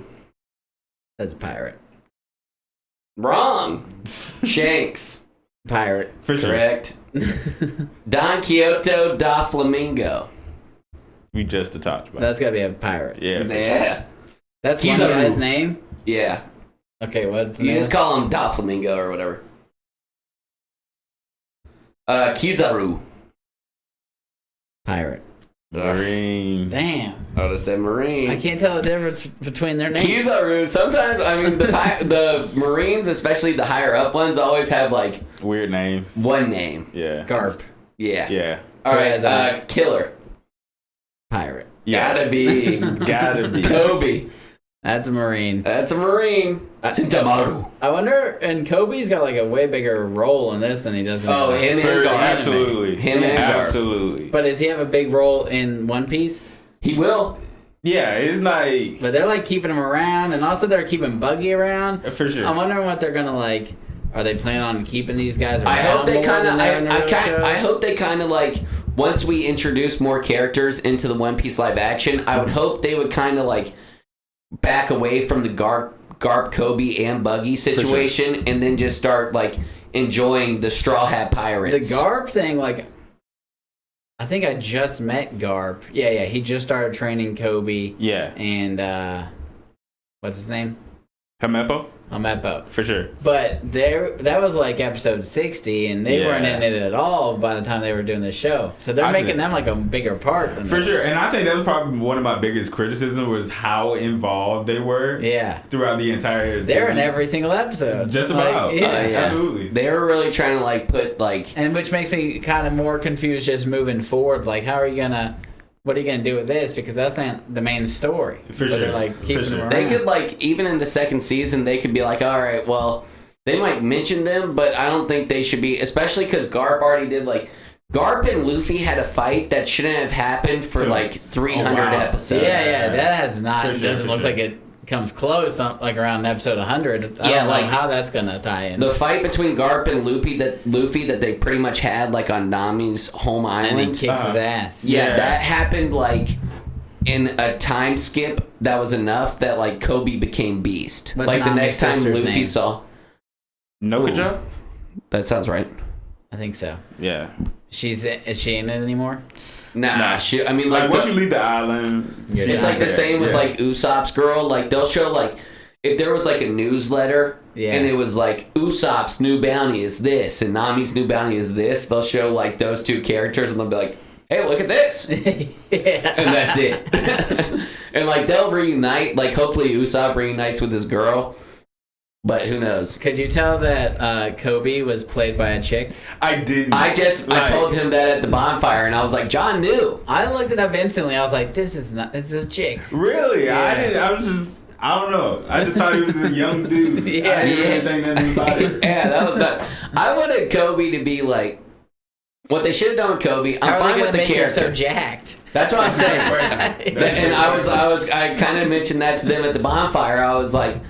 That's a pirate. Wrong. Shanks. Pirate. For sure. Correct. Don Quixote da Flamingo. We just talked about. That's gotta be a pirate. Yeah. for Yeah. That's He's one a- guy's name? Yeah. Okay, what's the You name? just call him da Flamingo or whatever. Kizaru. Pirate. Marine. Damn. I would have said Marine. I can't tell the difference between their names. Kizaru. Sometimes, I mean, the Marines, especially the higher up ones, always have like Weird names. one name. Yeah. Garp. Yeah. Yeah. All right. Whereas, Killer. Pirate. Yeah. Gotta be Gotta be. Kobe. That's a Marine. That's a Marine. Sintamaru. I wonder, and Kobe's got like a way bigger role in this than he does in Oh, the him For- and Garp. absolutely. Him and Garp. Absolutely. But does he have a big role in One Piece? He will. Yeah, it's like But they're like keeping him around, and also they're keeping Buggy around. for sure. I'm wondering what they're gonna like. Are they planning on keeping these guys around? I hope they more kind of. than they are in the real show? I hope they kind of like once we introduce more characters into the One Piece live action. I would hope they would kind of like back away from the Garp, Kobe, and Buggy situation, and then just start like enjoying the Straw Hat The Pirates. Garp thing, like, I think I just met Garp. Yeah, he just started training Kobe Yeah. and what's his name? Kamepo? Amepo. For sure. But that was like episode 60, and they weren't Yeah. in it at all by the time they were doing the show. So they're I making think- them like a bigger part than For this. sure. And I think that was probably one of my biggest criticisms was how involved they were Yeah. throughout the entire season. They're in every single episode. Just about. Like, yeah. Yeah. Absolutely. They were really trying to like put like And which makes me kind of more confused just moving forward. Like, what are you gonna do with this? Because that's not the main story. For But sure. they're like keeping For sure. them around. they could like even in the second season they could be like, all right, well they might mention them, but I don't think they should be, especially because Garp already did like Garp and Luffy had a fight that shouldn't have happened for For- like 300 Oh, wow. episodes. Yeah, that has not. For sure, doesn't for look sure. like it comes close. Like around episode 100. I Yeah, don't like- know how that's gonna tie in. The fight between Garp and Luffy that they pretty much had like on Nami's home and he island. kicks his Uh-huh. ass. Yeah, Yeah. that happened like in a time skip that was enough that like Kobe became Beast. What's like the Nami's next time sister's Luffy name? saw. Nokaja? That sounds right. I think so. Yeah. is she in it anymore? Nah, I mean, like once you leave the island, it's like the same with yeah. like Usopp's girl. Like they'll show like if there was like a newsletter and it was like Usopp's new bounty is this and Nami's new bounty is this, they'll show like those two characters and they'll be like, hey, look at this, and that's it. And like they'll reunite. Like hopefully Usopp reunites with his girl. But who knows? Could you tell that Kobe was played by a chick? I didn't. I told him that at the bonfire, and I was like, John knew. I looked it up instantly. I was like, this is a chick. Really? Yeah. I didn't. I was just. I don't know. I just thought he was a young dude. Yeah. I didn't really think nothing about it. Yeah, that was not. I wanted Kobe to be like what they should have done with Kobe. I'm How are fine they with gonna the make him character. so jacked? That's what I'm saying. That's And I kind of mentioned that to them at the bonfire. I was like,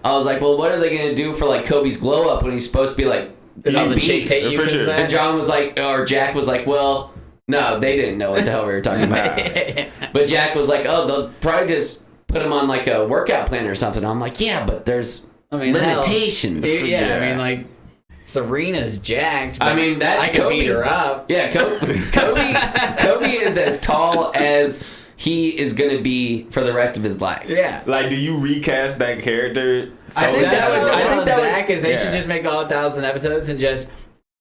well, what are they gonna do for like Kobe's glow up when he's supposed to be like Did all the beast? chicks hate you For 'cause of sure. that? And John was like, or Jack was like, well, no, they didn't know what the hell we were talking about. But Jack was like, oh, they'll probably just put him on like a workout plan or something. I'm like, yeah, but there's limitations. Hell, yeah, Yeah. I mean, like, Serena's jacked. I mean, that I could Kobe, beat her up. Yeah, Kobe is as tall as he is going to be for the rest of his life. Yeah. Like, do you recast that character? I think That's that what would- I I was think telling that would- Zach is they yeah. should just make all 1,000 episodes and just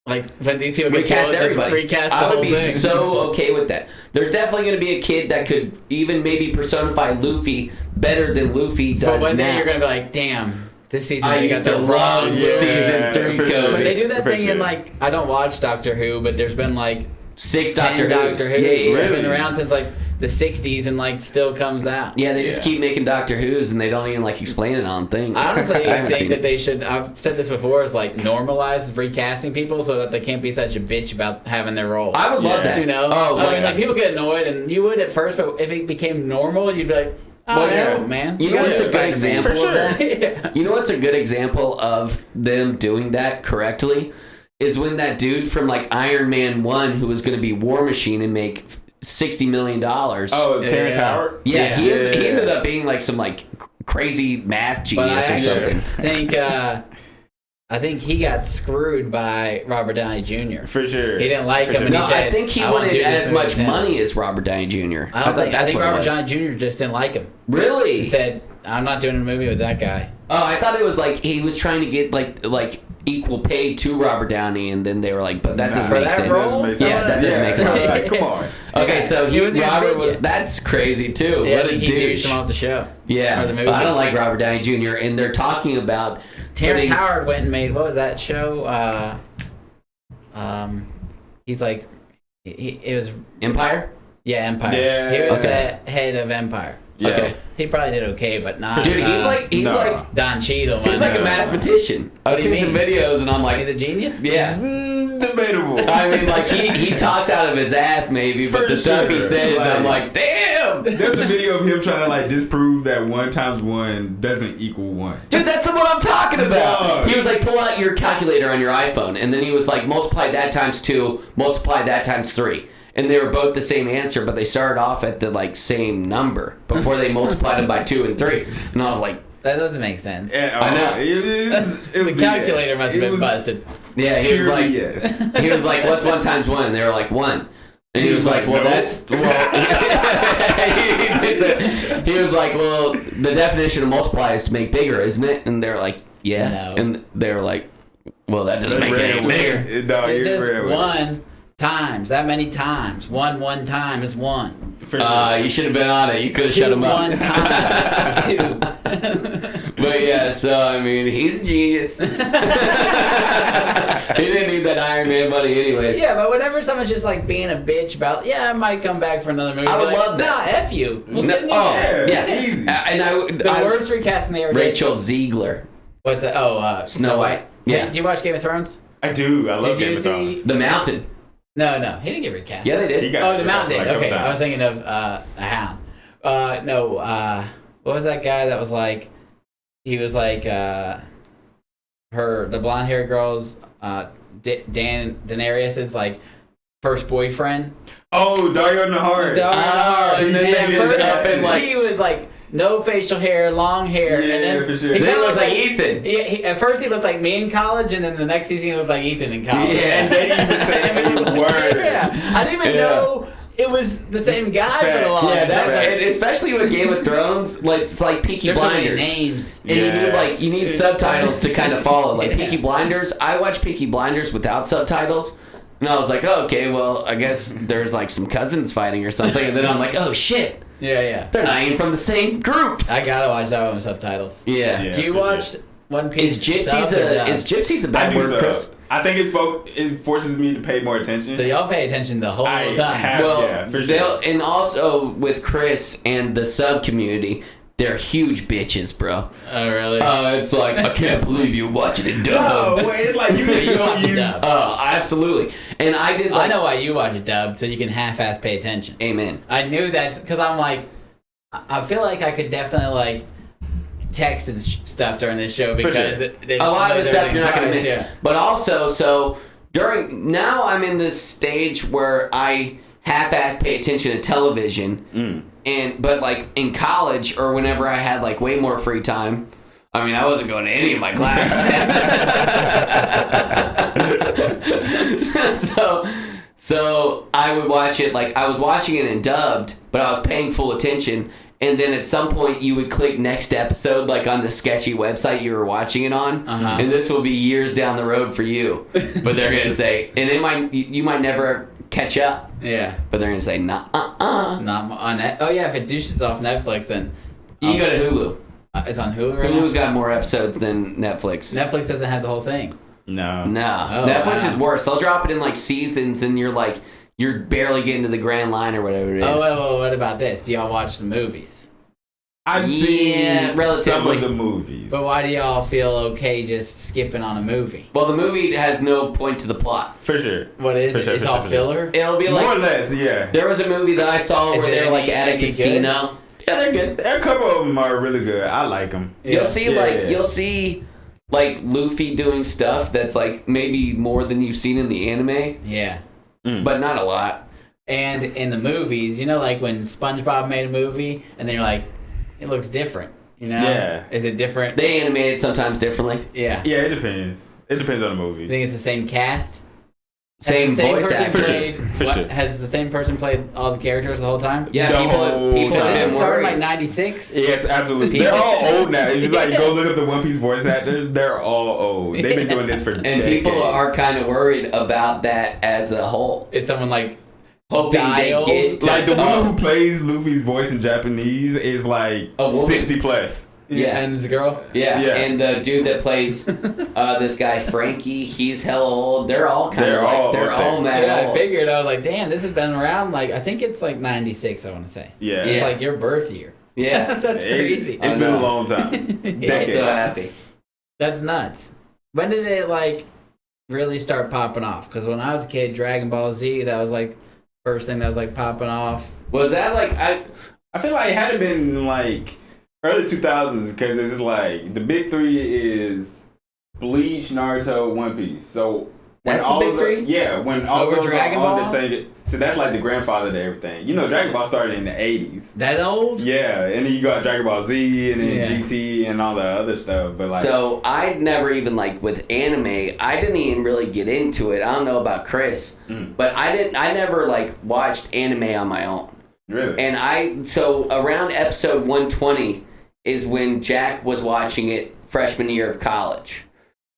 like when these people get Recast killed, just everybody. recast the I would whole be thing. so okay with that. There's definitely going to be a kid that could even maybe personify Luffy better than Luffy does But one day now. you're gonna be like, damn, this season I they used got to the love wrong season 3 for sure. Kobe. But they do that For thing in sure. like I don't watch Doctor Who, but there's been like 6 10 Doctor Who's. Doctor Who's. Yeah, yeah, It's yeah. been around since like the 60s and like still comes out. Yeah, they just Yeah. keep making Doctor Who's and they don't even like explain it on things. I honestly haven't think seen that it. they should. I've said this before. Is like normalize recasting people so that they can't be such a bitch about having their role. I would love Yeah. that. You know, Oh, I mean, like people get annoyed, and you would at first, but if it became normal, you'd be like, "Oh, Well, yeah, yeah. man." You know gotta what's a go good back to me. example For of that? Yeah. You know what's a good example of them doing that correctly is when that dude from like Iron Man 1 who was going to be War Machine and make $60 million. Oh, Terrence Yeah. Howard. yeah, he Yeah. ended up being like some like crazy math But I genius or actually something. I think he got screwed by Robert Downey Jr. For sure. He didn't like For him, sure. and he No, said, I think he "I won't wanted do this as movie much with him." money as Robert Downey Jr. I don't thought think. I that's think what it Robert was. Downey Jr. just didn't like him. Really? He said, "I'm not doing a movie with that guy." Oh, I thought it was like he was trying to get like equal pay to Robert Downey, and then they were like, "But that Nah, doesn't for make that sense." role? Yeah, that doesn't make a lot of sense. Come on. Okay, so He wasn't even Robert big was, yet. that's crazy too. Yeah, What a he douche. douched him off the show. Yeah, Or the movie. but I don't like Robert Downey Jr. And they're talking about Terrence putting- Howard went and made what was that show? He's like, it was Empire. Empire. Yeah. He was Okay. the head of Empire. Yeah. Okay, He probably did okay, but not. dude, he's like Don Cheadle. he's like a mathematician. I've What do you seen some mean? videos, and I'm He's like, a genius. yeah. Debatable. I mean, like he talks out of his ass maybe, but For the stuff he sure. says, I'm Like- like, damn. There's a video of him trying to like disprove that 1 times 1 doesn't equal 1. Dude, that's what I'm talking about. Dog. He was like, pull out your calculator on your iPhone. And then he was like, multiply that times 2, multiply that times 3. And they were both the same answer, but they started off at the like same number before they multiplied them by 2 and 3. And I was like, That doesn't make sense. Yeah, I know. It The was calculator BS. must have It been was busted. yeah, he was pure like, BS. he was like, what's 1 times 1? And they were like, 1. And he was like, well, no. that's, well, he was like, well, the definition of multiply is to make bigger, isn't it? And they're like, yeah. No. And they were like, well, that doesn't They make it ran any with bigger. it. No, It's you just ran with it. 1 times that many times. One time is 1. For sure. You should have been on it. You could have shut him up. 1 times is 2. But yeah, so I mean, he's a genius. He didn't need that Iron Man money anyways. Yeah, but whenever someone's just like being a bitch about, I might come back for another movie. I would be like, love that. Nah, F you. Well, No, didn't you oh, say? yeah. Easy. And I would. The worst recasting they ever did. Rachel Ziegler, What's that? Oh, Snow White. Yeah. Did you watch Game of Thrones? I do. I love Did you Game of see? Thrones. The Mountain. No, he didn't get recast. Yeah, they He did. got Oh, the recast Mountain did. like a couple Okay, I was times. thinking of a Hound. What was that guy that was like? He was like the blonde haired girl's Daenerys's like first boyfriend. Oh, Dario Nahar. Oh, and then man, they was first- up in, like- he was like no facial hair, long hair, Yeah, and then for sure. he They kinda look like Ethan. At first he looked like me in college, and then the next season he looked like Ethan in college. Yeah. And they even say a word. Yeah, I didn't even Yeah. know it was the same guy for the long Yeah, time. Yeah, I was like, and especially with Game of Thrones, like it's like Peaky there's so many Blinders. names. And Yeah. you need subtitles to kind of follow. Like Yeah. Peaky Blinders, I watched Peaky Blinders without subtitles. And I was like, oh, okay, well, I guess there's like some cousins fighting or something. And then I'm like, oh shit, Yeah. they're not even from the same group. I gotta watch that one with subtitles. Yeah. Yeah. Do you for watch sure. One Piece? Is sub or dub? gypsy's a I bad do word, so. Chris? I think it forces me to pay more attention. So y'all pay attention the whole I time. have- Well, yeah, for sure. they'll and also with Chris and the sub community, they're huge bitches, bro. Oh really? It's like I can't believe you're watching it no, dub. wait, it's like you You don't watch it use. dub. Oh, absolutely. And I did. I Like, know why you watch it dubbed, so you can half-ass pay attention. Amen. I knew that because I'm like, I feel like I could definitely like text and stuff during this show because sure. A lot of the stuff you're not going to miss. Yeah. But also, so now I'm in this stage where I half-ass pay attention to television, but like in college or whenever I had like way more free time. I mean, I wasn't going to any of my classes. So I would watch it like I was watching it in dubbed, but I was paying full attention. And then at some point you would click next episode like on the sketchy website you were watching it on. Uh-huh. And this will be years down the road for you. But they're going to say, and you might never catch up, Yeah. but they're going to say, nah, Not on that. Oh yeah, if it douches off Netflix, then You can go to Hulu. It's on Hulu right Hulu's now. got more episodes than Netflix. Netflix doesn't have the whole thing. No. No. Oh, Netflix wow. is worse. They'll drop it in like seasons and you're barely getting to the grand line or whatever it is. Oh, what about this? Do y'all watch the movies? I've Yeah, seen some relatively. of the movies. But why do y'all feel okay just skipping on a movie? Well, the movie has no point to the plot. For sure. What is For it? sure, It's for all sure, for sure. filler? It'll be More or like less, yeah. there was a movie that I saw Is where it they're like any- at a any good? casino. Yeah, they're good. A couple of them are really good. I like them. Yeah. You'll see like Luffy doing stuff that's like maybe more than you've seen in the anime, Yeah. but not a lot. And in the movies, you know, like when SpongeBob made a movie, and then you're like, it looks different. You know? Yeah. Is it different? They animate it sometimes differently. Yeah. Yeah, it depends. It depends on the You movie. think it's the same cast? Same Has the voice person actors. played- For sure. Has the same person played all the characters the whole time? Yeah, The people whole have Because time. it been started in worried. like 96. Yes, absolutely. They're all old now. If you like go look up the One Piece voice actors, they're all old. They've been doing this for And decades. people are kind of worried about that as a whole. Is someone like Hoping they dialed? get to- like the Oh. one who plays Luffy's voice in Japanese is like A woman. 60 plus. Yeah. And it's a girl? Yeah. Yeah. And the dude that plays this guy Frankie, he's hella old. They're all kind They're of like all they're up there. all mad Yeah, I old. figured. I was like, damn, this has been around. Like, I think it's like 96, I want to say. Yeah. It's Yeah. like your birth year. Yeah. That's crazy. It's been a long time. I'm Decades. so happy. That's nuts. When did it, like, really start popping off? Because when I was a kid, Dragon Ball Z, that was, like, first thing that was, like, popping off. Was that like I feel like it had to been like early 2000s because it's like the big three is Bleach, Naruto, One Piece. So when That's the all big of three? Yeah, when all Over of those Dragon are on the Ball? same. So that's like the grandfather to everything. You know, Dragon Ball started in the 80s. That old? Yeah, and then you got Dragon Ball Z and then Yeah. GT and all the other stuff. But like, so I'd never even like with anime, I didn't even really get into it. I don't know about Chris, but I never like watched anime on my own. really, And so around episode 120 is when Jack was watching it freshman year of college.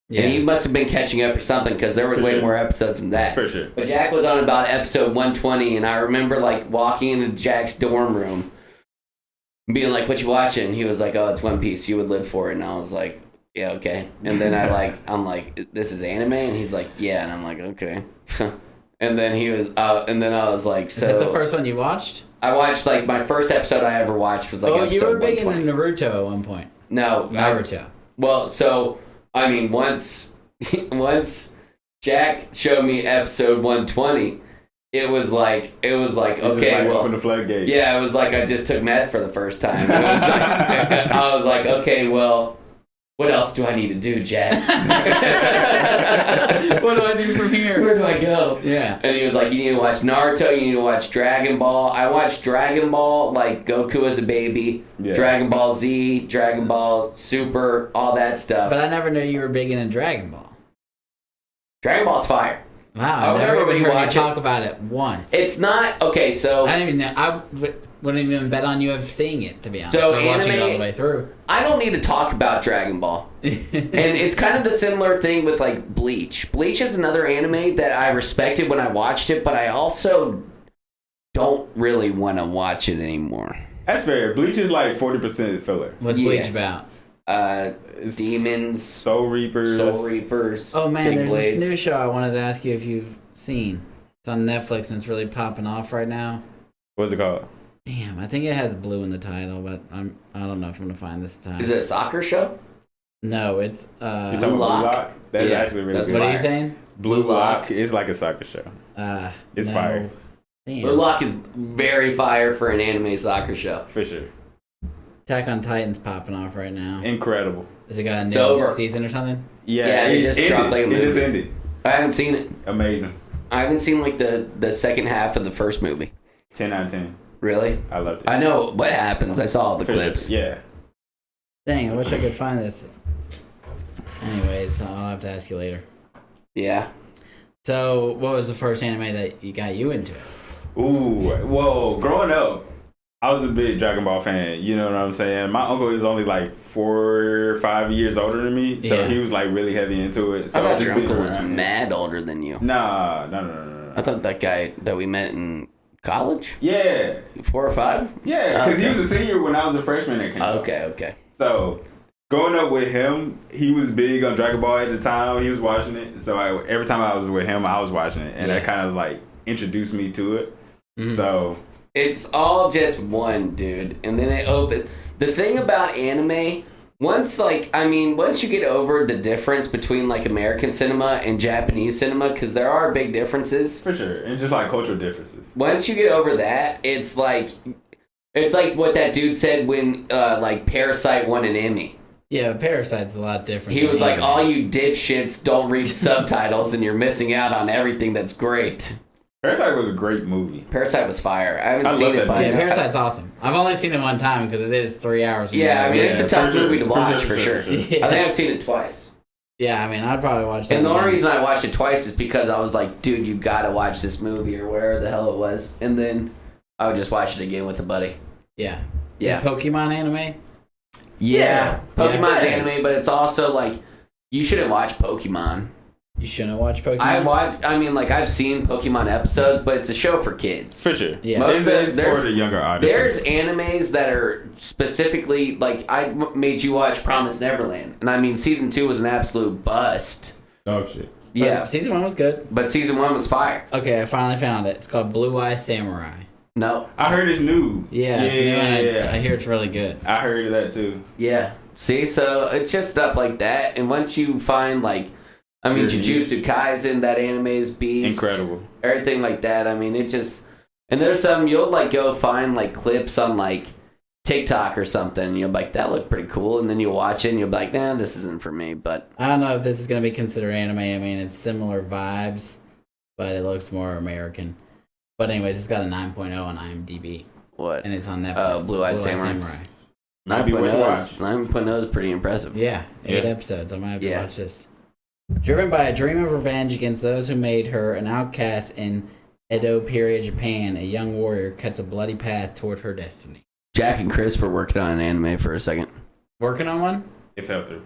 Yeah. And he must have been catching up or something because there were For way sure. more episodes than that. for sure. But Jack was on about episode 120, and I remember like walking into Jack's dorm room, and being like, "What you watching?" He was like, "Oh, it's One Piece. You would live for it." And I was like, "Yeah, okay." And then I'm like, "This is anime," and he's like, "Yeah," and I'm like, "Okay." And then he was, and then I was like, Is "So." that the first one you watched? I watched like my first episode I ever watched was like Oh, you episode were big 120. into Naruto at one point. No, Naruto. well, so I mean, once Jack showed me episode 120, it was like It's just okay, like well, open the floodgates. yeah, it was like I just took meth for the first time. It was like, I was like, okay, well, what else do I need to do, Jack? What do I do from here? Where do I go? Yeah. And he was like, you need to watch Naruto, you need to watch Dragon Ball. I watched Dragon Ball, like Goku as a baby, Yeah. Dragon Ball Z, Dragon Ball Super, all that stuff. But I never knew you were big into Dragon Ball. Dragon Ball's fire. Wow, I I never remember even when you heard you watch it. talk about it once. It's not, okay, so I didn't even know. Wouldn't even bet on you of seeing it, to be honest. So Or watching it all anime- the way through. I don't need to talk about Dragon Ball. And it's kind of the similar thing with like Bleach. Bleach is another anime that I respected when I watched it, but I also don't really want to watch it anymore. That's fair. Bleach is like 40% filler. What's Yeah. Bleach about? It's Demons, Soul Reapers. Soul Reapers. Oh man, Big there's Blades. this new show I wanted to ask you if you've seen. It's on Netflix and it's really popping off right now. What's it called? Damn, I think it has blue in the title, but I don't know if I'm gonna find this time. Is it a soccer show? No, it's You talking Blue about Lock? Blue Lock? That's Yeah, actually really that's good. what are you fire. saying? Blue Blue Lock. Lock is like a soccer show. It's no. fire. Damn. Blue Lock is very fire for an anime soccer show. For sure. Attack on Titan's popping off right now. Incredible. Is it got a It's new over. season or something? Yeah, it just dropped like a It just movie. ended. I haven't seen it. Amazing. I haven't seen like the second half of the first movie. 10 out of 10. Really? I loved it. I know what happens. I saw all the For sure. clips. Yeah. Dang, I wish I could find this. Anyways, I'll have to ask you later. Yeah. So, what was the first anime that you got you into? Ooh, well, growing up, I was a big Dragon Ball fan. You know what I'm saying? My uncle is only like 4 or 5 years older than me, so Yeah. he was like really heavy into it. So I thought just your being uncle was around him. mad older than you. Nah, no. I thought that guy that we met in college, Yeah, 4 or 5. yeah, because he Okay. was a senior when I was a freshman at Kansas. Okay. So, growing up with him, he was big on Dragon Ball at the time. He was watching it. So, every time I was with him, I was watching it. And that Yeah. kind of like introduced me to it. Mhm. So, It's all just one, dude. And then it opens. The thing about anime, once you get over the difference between like American cinema and Japanese cinema, because there are big differences. for sure. And just like cultural differences. Once you get over that, it's like what that dude said when like Parasite won an Emmy. Yeah, Parasite's a lot different. He than was like, anime. all you dipshits don't read subtitles and you're missing out on everything that's great. Parasite was a great movie. Parasite was fire. I haven't I seen love it, that but Yeah, movie. Parasite's awesome. I've only seen it one time because it is 3 hours. yeah, I mean, it's a tough for sure, movie to for watch sure, for sure. for I sure. Yeah. think I've seen it twice. Yeah, I mean, I'd probably watch that. And the only again. reason I watched it twice is because I was like, dude, you gotta watch this movie or whatever the hell it was. And then I would just watch it again with a buddy. Yeah. Yeah. Is Pokemon anime? Yeah. Pokemon's Yeah. anime, but it's also like, you shouldn't watch Pokemon. You shouldn't watch Pokemon. I've seen Pokemon episodes, but it's a show for kids. For sure. Yeah. Most of It's there's- for the younger There's audience. animes that are specifically, like, I made you watch Promised Neverland. And I mean, season 2 was an absolute bust. Oh, shit. Yeah. Season 1 was good. But season 1 was fire. Okay, I finally found it. It's called Blue Eye Samurai. No. I heard it's new. Yeah, it's new and I hear it's really good. I heard of that too. Yeah. See, so it's just stuff like that. And once you find, like, I mean, Your Jujutsu Kaisen, that anime is beast. Incredible. Everything like that. I mean, it just. And there's some, you'll, like, go find, like, clips on, like, TikTok or something. And you'll be like, that looked pretty cool. And then you'll watch it and you'll be like, nah, this isn't for me. But I don't know if this is going to be considered anime. I mean, it's similar vibes, but it looks more American. But anyways, it's got a 9.0 on IMDb, what? and it's on Netflix. Blue Eyed Samurai. 9.0 Might be worth a watch. 9.0 is pretty impressive. Yeah, 8 Yeah. episodes. I might have to Yeah. watch this. Driven by a dream of revenge against those who made her an outcast in Edo period Japan, a young warrior cuts a bloody path toward her destiny. Jack and Chris were working on an anime for a second. Working on one? It fell through.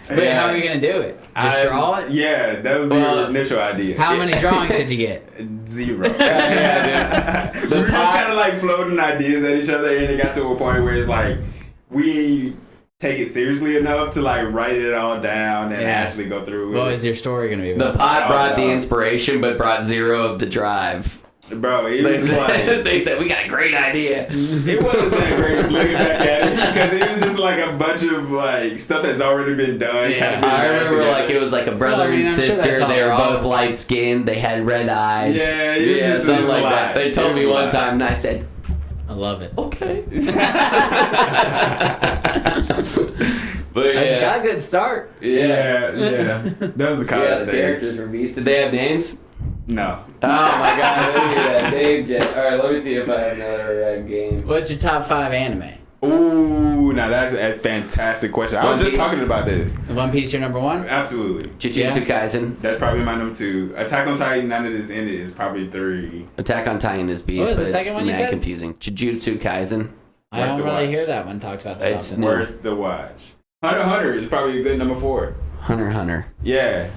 Wait, how are you going to do it? Just draw it? Yeah, that was the Well, initial idea. How many drawings did you get? 0. Yeah, dude. We were just kind of like floating ideas at each other, and it got to a point where it's like we take it seriously enough to like write it all down and Yeah. actually go through with What it. is your story going to be The about? pot brought the no. inspiration, but brought 0 of the drive. Bro, it They was said, like they said, we got a great idea. it wasn't that great looking back at it because it was just like a bunch of like stuff that's already been done. Yeah. Kind of I remember like it was like a brother Well, I mean, and I'm sure sister. that's how They were they're all- both light skinned. They had red eyes. Yeah, it was just something a like lot. that. They told It me was a one lot. time, and I said, A love it. Okay. But It's got yeah. a good start. Yeah. That was the Yeah, college the days. characters were beasts. Did they have names? No. Oh my god, let me hear that name, Jet. Alright, let me see if I have another game. What's your top 5 anime? Ooh, now that's a fantastic question. I One was just Piece? talking about this. One Piece your number 1? Absolutely. Jujutsu Kaisen. That's probably my number 2. Attack on Titan, none of this ended, is probably 3. Attack on Titan is beast, What was but the it's second one you mad said? confusing. Jujutsu Kaisen. I Worth don't the really watch. hear that one talked about that It's often. No. Worth the watch. Hunter x Hunter is probably a good number 4. Hunter x Hunter. Yeah.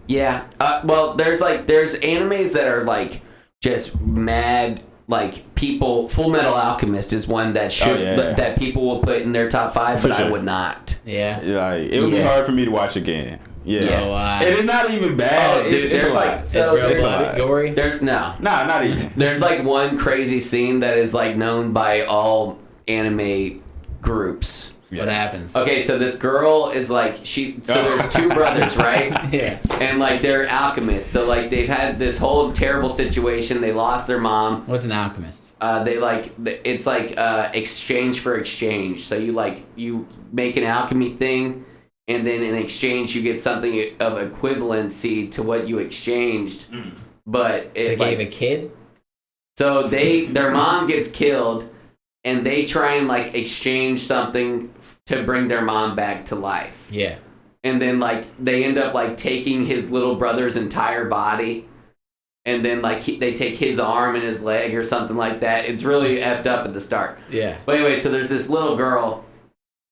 Yeah. Well, there's animes that are like just mad. Like people, Full Metal Alchemist is one that should yeah. that people will put in their top 5, For but I sure. would not. Yeah. Like, it would be Yeah. hard for me to watch again. Yeah. Yeah. Oh, And it's not even bad. Oh, dude, it's there's a like lot. It's so real it's a bloody, lot. gory. there no. Nah, not even. There's like one crazy scene that is like known by all anime groups. What happens? Okay, so this girl is like there's 2 brothers, right? Yeah. And like they're alchemists. So like they've had this whole terrible situation. They lost their mom. What's an alchemist? It's like exchange for exchange. So you make an alchemy thing, and then in exchange you get something of equivalency to what you exchanged. But They it gave a kid? so their mom gets killed, and they try and like exchange something to bring their mom back to life. Yeah. And then like they end up like taking his little brother's entire body, and then like they take his arm and his leg or something like that. It's really effed up at the start. Yeah. But anyway, so there's this little girl,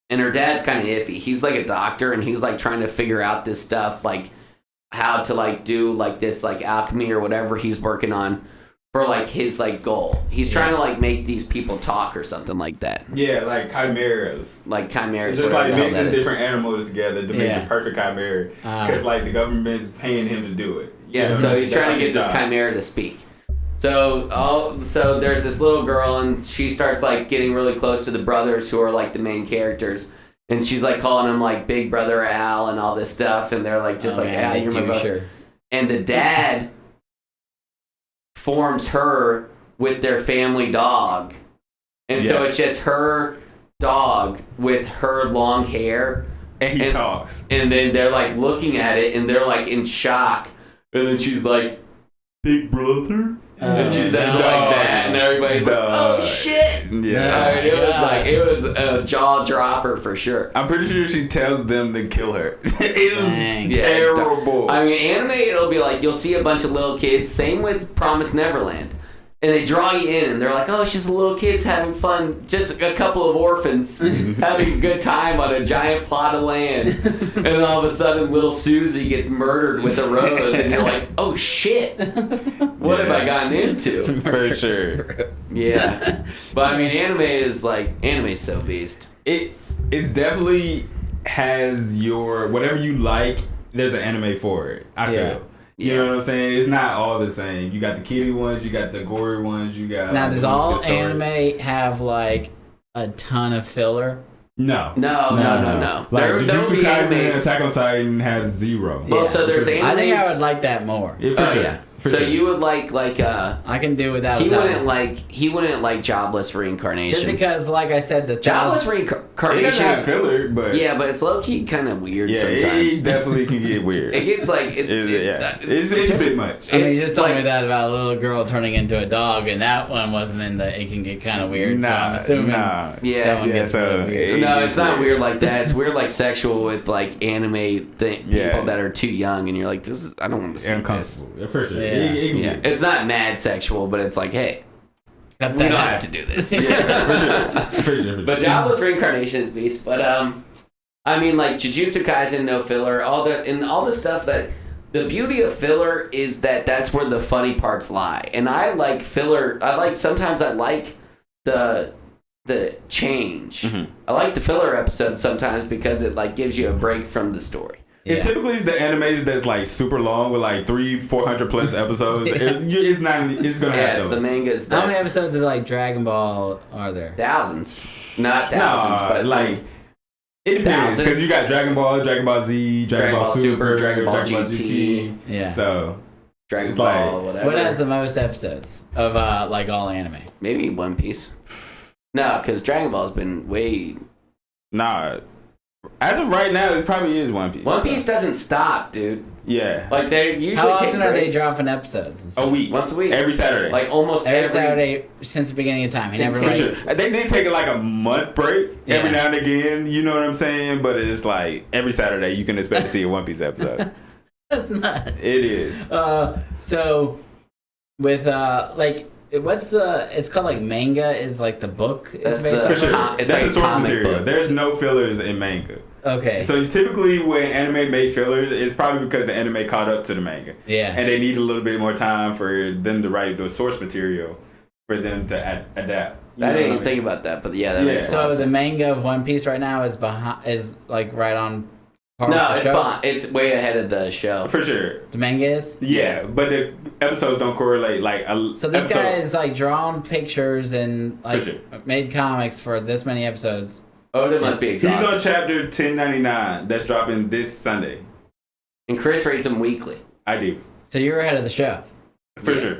and her dad's kind of iffy. He's like a doctor, and he's like trying to figure out this stuff, like how to like do like this like alchemy or whatever he's working on for like his like goal. He's trying to like make these people talk or something like that, Yeah, like chimeras. like chimeras. It's just whatever like the hell that mixing is. different animals together to Yeah. make the perfect chimera. Because like the government's paying him to do it. You Yeah, know, so he's that's trying like to get his this job. chimera to speak. So there's this little girl, and she starts like getting really close to the brothers who are like the main characters, and she's like calling him like Big Brother Al and all this stuff, and they're like just Oh, like man, Al, they you're my do, brother. sure. And the dad forms her with their family dog, and so Yeah. it's just her dog with her long hair. And he And- talks. And then they're like looking at it, and they're like in shock. And then she's like, "Big brother," and she says it like that, and everybody's like, "Oh shit!" Yeah. I mean, it was a jaw dropper for sure. I'm pretty sure she tells them to kill her. It was Dang. Yeah, it's terrible. I mean, anime, it'll be like you'll see a bunch of little kids. Same with Promise Neverland. And they draw you in, and they're like, "Oh, it's just little kids having fun, just a couple of orphans having a good time on a giant plot of land." And then all of a sudden, little Susie gets murdered with a rose, and you're like, "Oh shit, what have I gotten into?" For sure. Yeah, but I mean, anime's so beast. It's definitely has your whatever you like. There's an anime for it. I Yeah. feel. You know what I'm saying? It's not all the same. You got the kiddie ones, you got the gory ones, you got. Now, the does ones all with the story. anime have like a ton of filler? No. No. Like There'll Jujutsu be Kaisen and animes. Attack on Titan have 0. Well, Yeah. so there's animes. I think I would like that more. Yeah, for Oh, sure. yeah. For So sure. you would like I can do without he that. wouldn't like Jobless Reincarnation. Just because, like I said, the Jobless child. It doesn't Reincarnation. have filler, but Yeah, but it's low key kind of weird yeah, sometimes. it definitely can get weird. It gets like it's It's a bit much. I mean, you it's just told like- me that about a little girl turning into a dog, and that one wasn't in the. It can get kind of weird. so I'm assuming that Yeah, one gets so really weird. no, it's not weird like that. It's weird like sexual with like anime people Yeah. that are too young, and you're like, this is I don't want to see this. Uncomfortable. Yeah, for sure. Yeah. It can Yeah, get- it's not mad sexual, but it's like, hey, Cut we that don't out. have to do this. for sure. But Jobless Reincarnation is beast. But I mean, like Jujutsu Kaisen, no filler. All the stuff that the beauty of filler is that that's where the funny parts lie. And I like filler. Sometimes I like the change. Mm-hmm. I like the filler episodes sometimes because it like gives you a break from the story. It's Yeah. typically the animes that's like super long with like 300-400 plus episodes. It's not. It's gonna Yeah, have it's filler. the mangas. How That, many episodes of like Dragon Ball are there? thousands, not thousands, Nah, but like it depends Thousands. because you got Dragon Ball Z, Dragon Ball Super, Dragon Ball Dragon Ball GT. Yeah. So Dragon it's Ball, like- whatever. What has the most episodes of like all anime? Maybe One Piece. No, because Dragon Ball's been way. Nah. As of right now, it probably is One Piece. One Piece doesn't stop, dude. Yeah. Like they usually How take often are they breaks dropping episodes? And A stuff? week. once a week, Every Saturday. like almost Every Saturday since the beginning of time. He never For like, sure. They did take like a month break every Yeah. now and again. You know what I'm saying? But it's like every Saturday you can expect to see a One Piece episode. That's nuts. It is. So with like what's it's called like manga is like the book. That's It's the- based For on? sure. It's That's like the source comic material. books. There's no fillers in manga. Okay. So typically when anime make fillers, it's probably because the anime caught up to the manga. Yeah. And they need a little bit more time for them to write the source material for them to adapt. You I know didn't what even mean? think about that, but yeah, that Yeah. makes a lot So of the sense. manga of One Piece right now is like right on par No, with the it's show? behind, it's way ahead of the show. For sure. The manga is? Yeah, but the episodes don't correlate. Like So this episode- guy is like drawn pictures and like sure. made comics for this many episodes. Oda must be He's exhausted. on chapter 1099 that's dropping this Sunday. And Chris rates them weekly. I do. So you're ahead of the show. For Yeah. sure.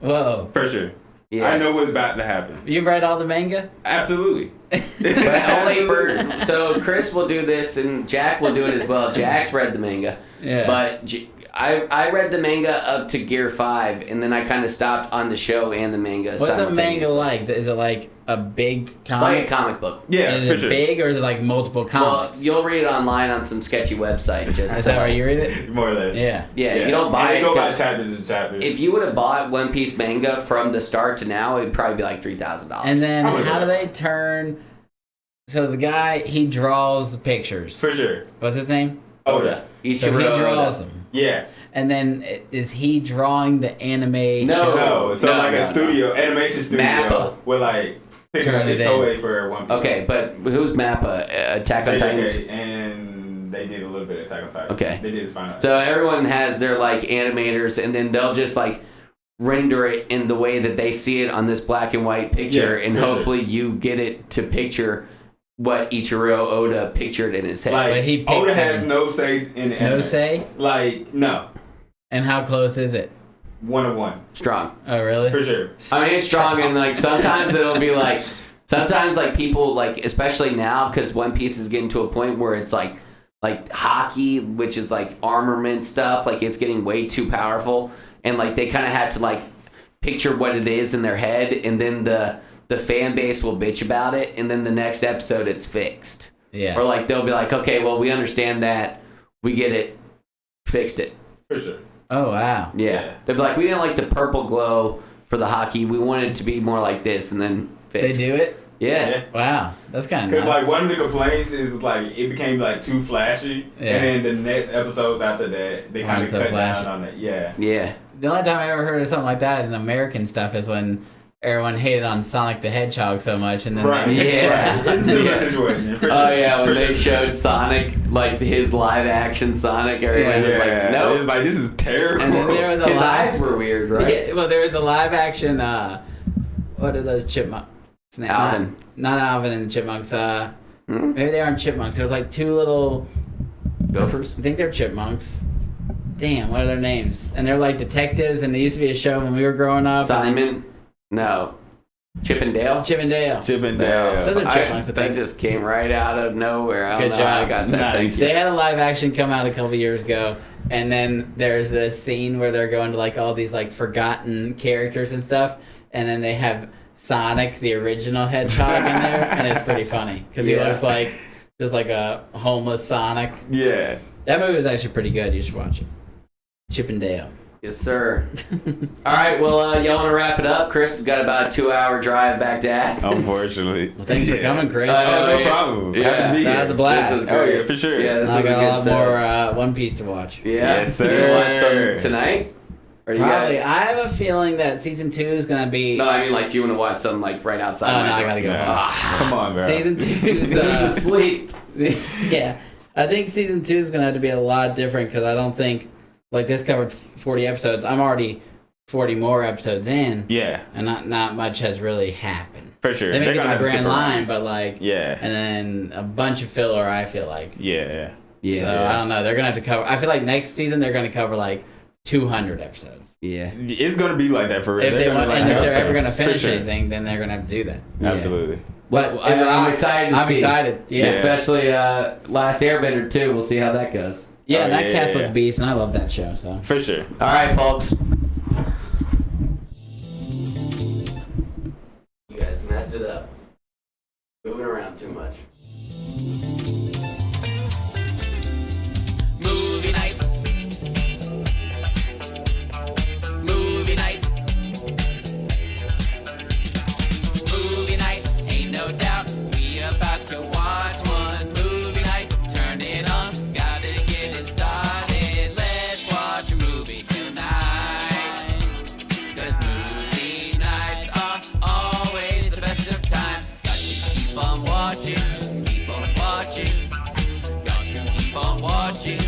Whoa. For sure. Yeah. I know what's about to happen. You've read all the manga? Absolutely. But only for so Chris will do this and Jack will do it as well. Jack's read the manga, Yeah. but I read the manga up to Gear 5, and then I kind of stopped on the show and the manga. What's a manga simultaneously. like? Is it like a big It's like a comic? comic book. Yeah, Is for it sure. big or is it like multiple Well, comics? you'll read it online on some sketchy website. Just Is to, that where like- you read it? More or less. Yeah. yeah, you don't buy and it. they go by 'cause chapter to chapter. if you would have bought One Piece manga from the start to now, it'd probably be like $3,000. And then I would how do have. they turn? So the guy he draws the pictures. For sure. What's his name? Oda, So he Ichiro draws Oda. them. Yeah. And then is he drawing the anime? No. show? No. So no, like no, a studio, animation studio Mappa. with like pick Turn up this it in. Toei for One Piece. Okay, but who's Mappa? Attack on Titans. JJK, and they did a little bit of Attack on Titan. Okay. They did final. So everyone has their like animators, and then they'll just like render it in the way that they see it on this black and white picture, Yeah, and for sure. hopefully you get it to picture what Ichiro Oda pictured in his head. like But he picked Oda them. has no say in the No anime. say? Like no, And how close is it? 1 of 1 Strong. Oh, really? for sure. I mean, it's strong, and like sometimes it'll be like, sometimes like people like, especially now, because One Piece is getting to a point where it's like hockey, which is like armament stuff, like it's getting way too powerful, and like they kind of have to like picture what it is in their head, and then the fan base will bitch about it, and then the next episode it's fixed, Yeah. or like they'll be like, okay, well we understand that, we get it, fixed it. For sure. Oh, wow. Yeah. Yeah. They'll be like, we didn't like the purple glow for the hockey. We wanted it to be more like this, and then They fixed. do it? Yeah. Yeah. Wow. That's kind of Because nice. like one of the complaints is like it became like too flashy, Yeah. and then the next episodes after that they kind Why of so cut flashy? down on it. Yeah. Yeah. The only time I ever heard of something like that in American stuff is when everyone hated on Sonic the Hedgehog so much, and then Right. they- Yeah. Right. It's a similar Yeah. situation. For sure. Oh yeah, when For they sure. showed Sonic, like his live action Sonic, everyone was like, It no. was like this is terrible. And then there was a His live. eyes were weird, right? Yeah, well, there was a live action. What are those chipmunks? Alvin. Not Alvin and the Chipmunks. Hmm? Maybe they aren't chipmunks. It was like two little. Gophers. I think they're chipmunks. Damn, what are their names? And they're like detectives, and there used to be a show when we were growing up. and Simon. No. Chip and Dale. then Chip and Dale. Chip and Yeah. Those are chipmunks, I That think. just came right out of nowhere. I don't Good know job. how I got that. Nice. Thank you. They had a live action come out a couple years ago, and then there's this scene where they're going to like all these like forgotten characters and stuff, and then they have Sonic, the original hedgehog, in there, and it's pretty funny because he Yeah. looks like just like a homeless Sonic. Yeah. That movie was actually pretty good. You should watch it. Chip and Dale. Yes, sir. All right, well, y'all want to wrap it up? Chris has got about a 2-hour drive back to Athens. Unfortunately. Well, thanks for coming, Chris. Oh, no yeah. problem. Yeah. Happy to be That here. was a blast. This is Oh great. yeah, for sure. Yeah, this I was got a a good lot set. more One Piece to watch. Yeah. Yes, You want sir. some tonight? Or you Probably. got? I have a feeling that season 2 is gonna be. No, I mean, like, do you want to watch something like right outside? Oh, my no, I door? gotta go Yeah. home. Ah. Come on, bro. Season 2 is. He's asleep. Yeah, I think season 2 is gonna have to be a lot different because I don't think like this covered 40 episodes. I'm already 40 more episodes in, Yeah, and not much has really happened. for sure. They may They're get gonna to have the to skip grand around. line, but like, Yeah. and then a bunch of filler. I feel like. Yeah. Yeah. So I don't know. They're gonna have to cover. I feel like next season they're gonna cover like 200 episodes. Yeah. It's gonna be like that for real. If they They're want, gonna and if they're episodes, ever going to for finish sure. anything, then they're going to have to do that. Absolutely. But And I'm excited to I'm see. excited. Yeah. Especially Last Airbender too. We'll see how that goes. Yeah, Oh, that yeah, cast yeah, looks yeah. beast, and I love that show. So For sure. All right, folks. You guys messed it up. Moving around too much. Movie night. Movie night. Movie night, ain't no doubt. We about to watch one movie night. Turn it on, gotta get it started. Let's watch a movie tonight. 'Cause movie nights are always the best of times. Got to keep on watching, keep on watching. Got to keep on watching.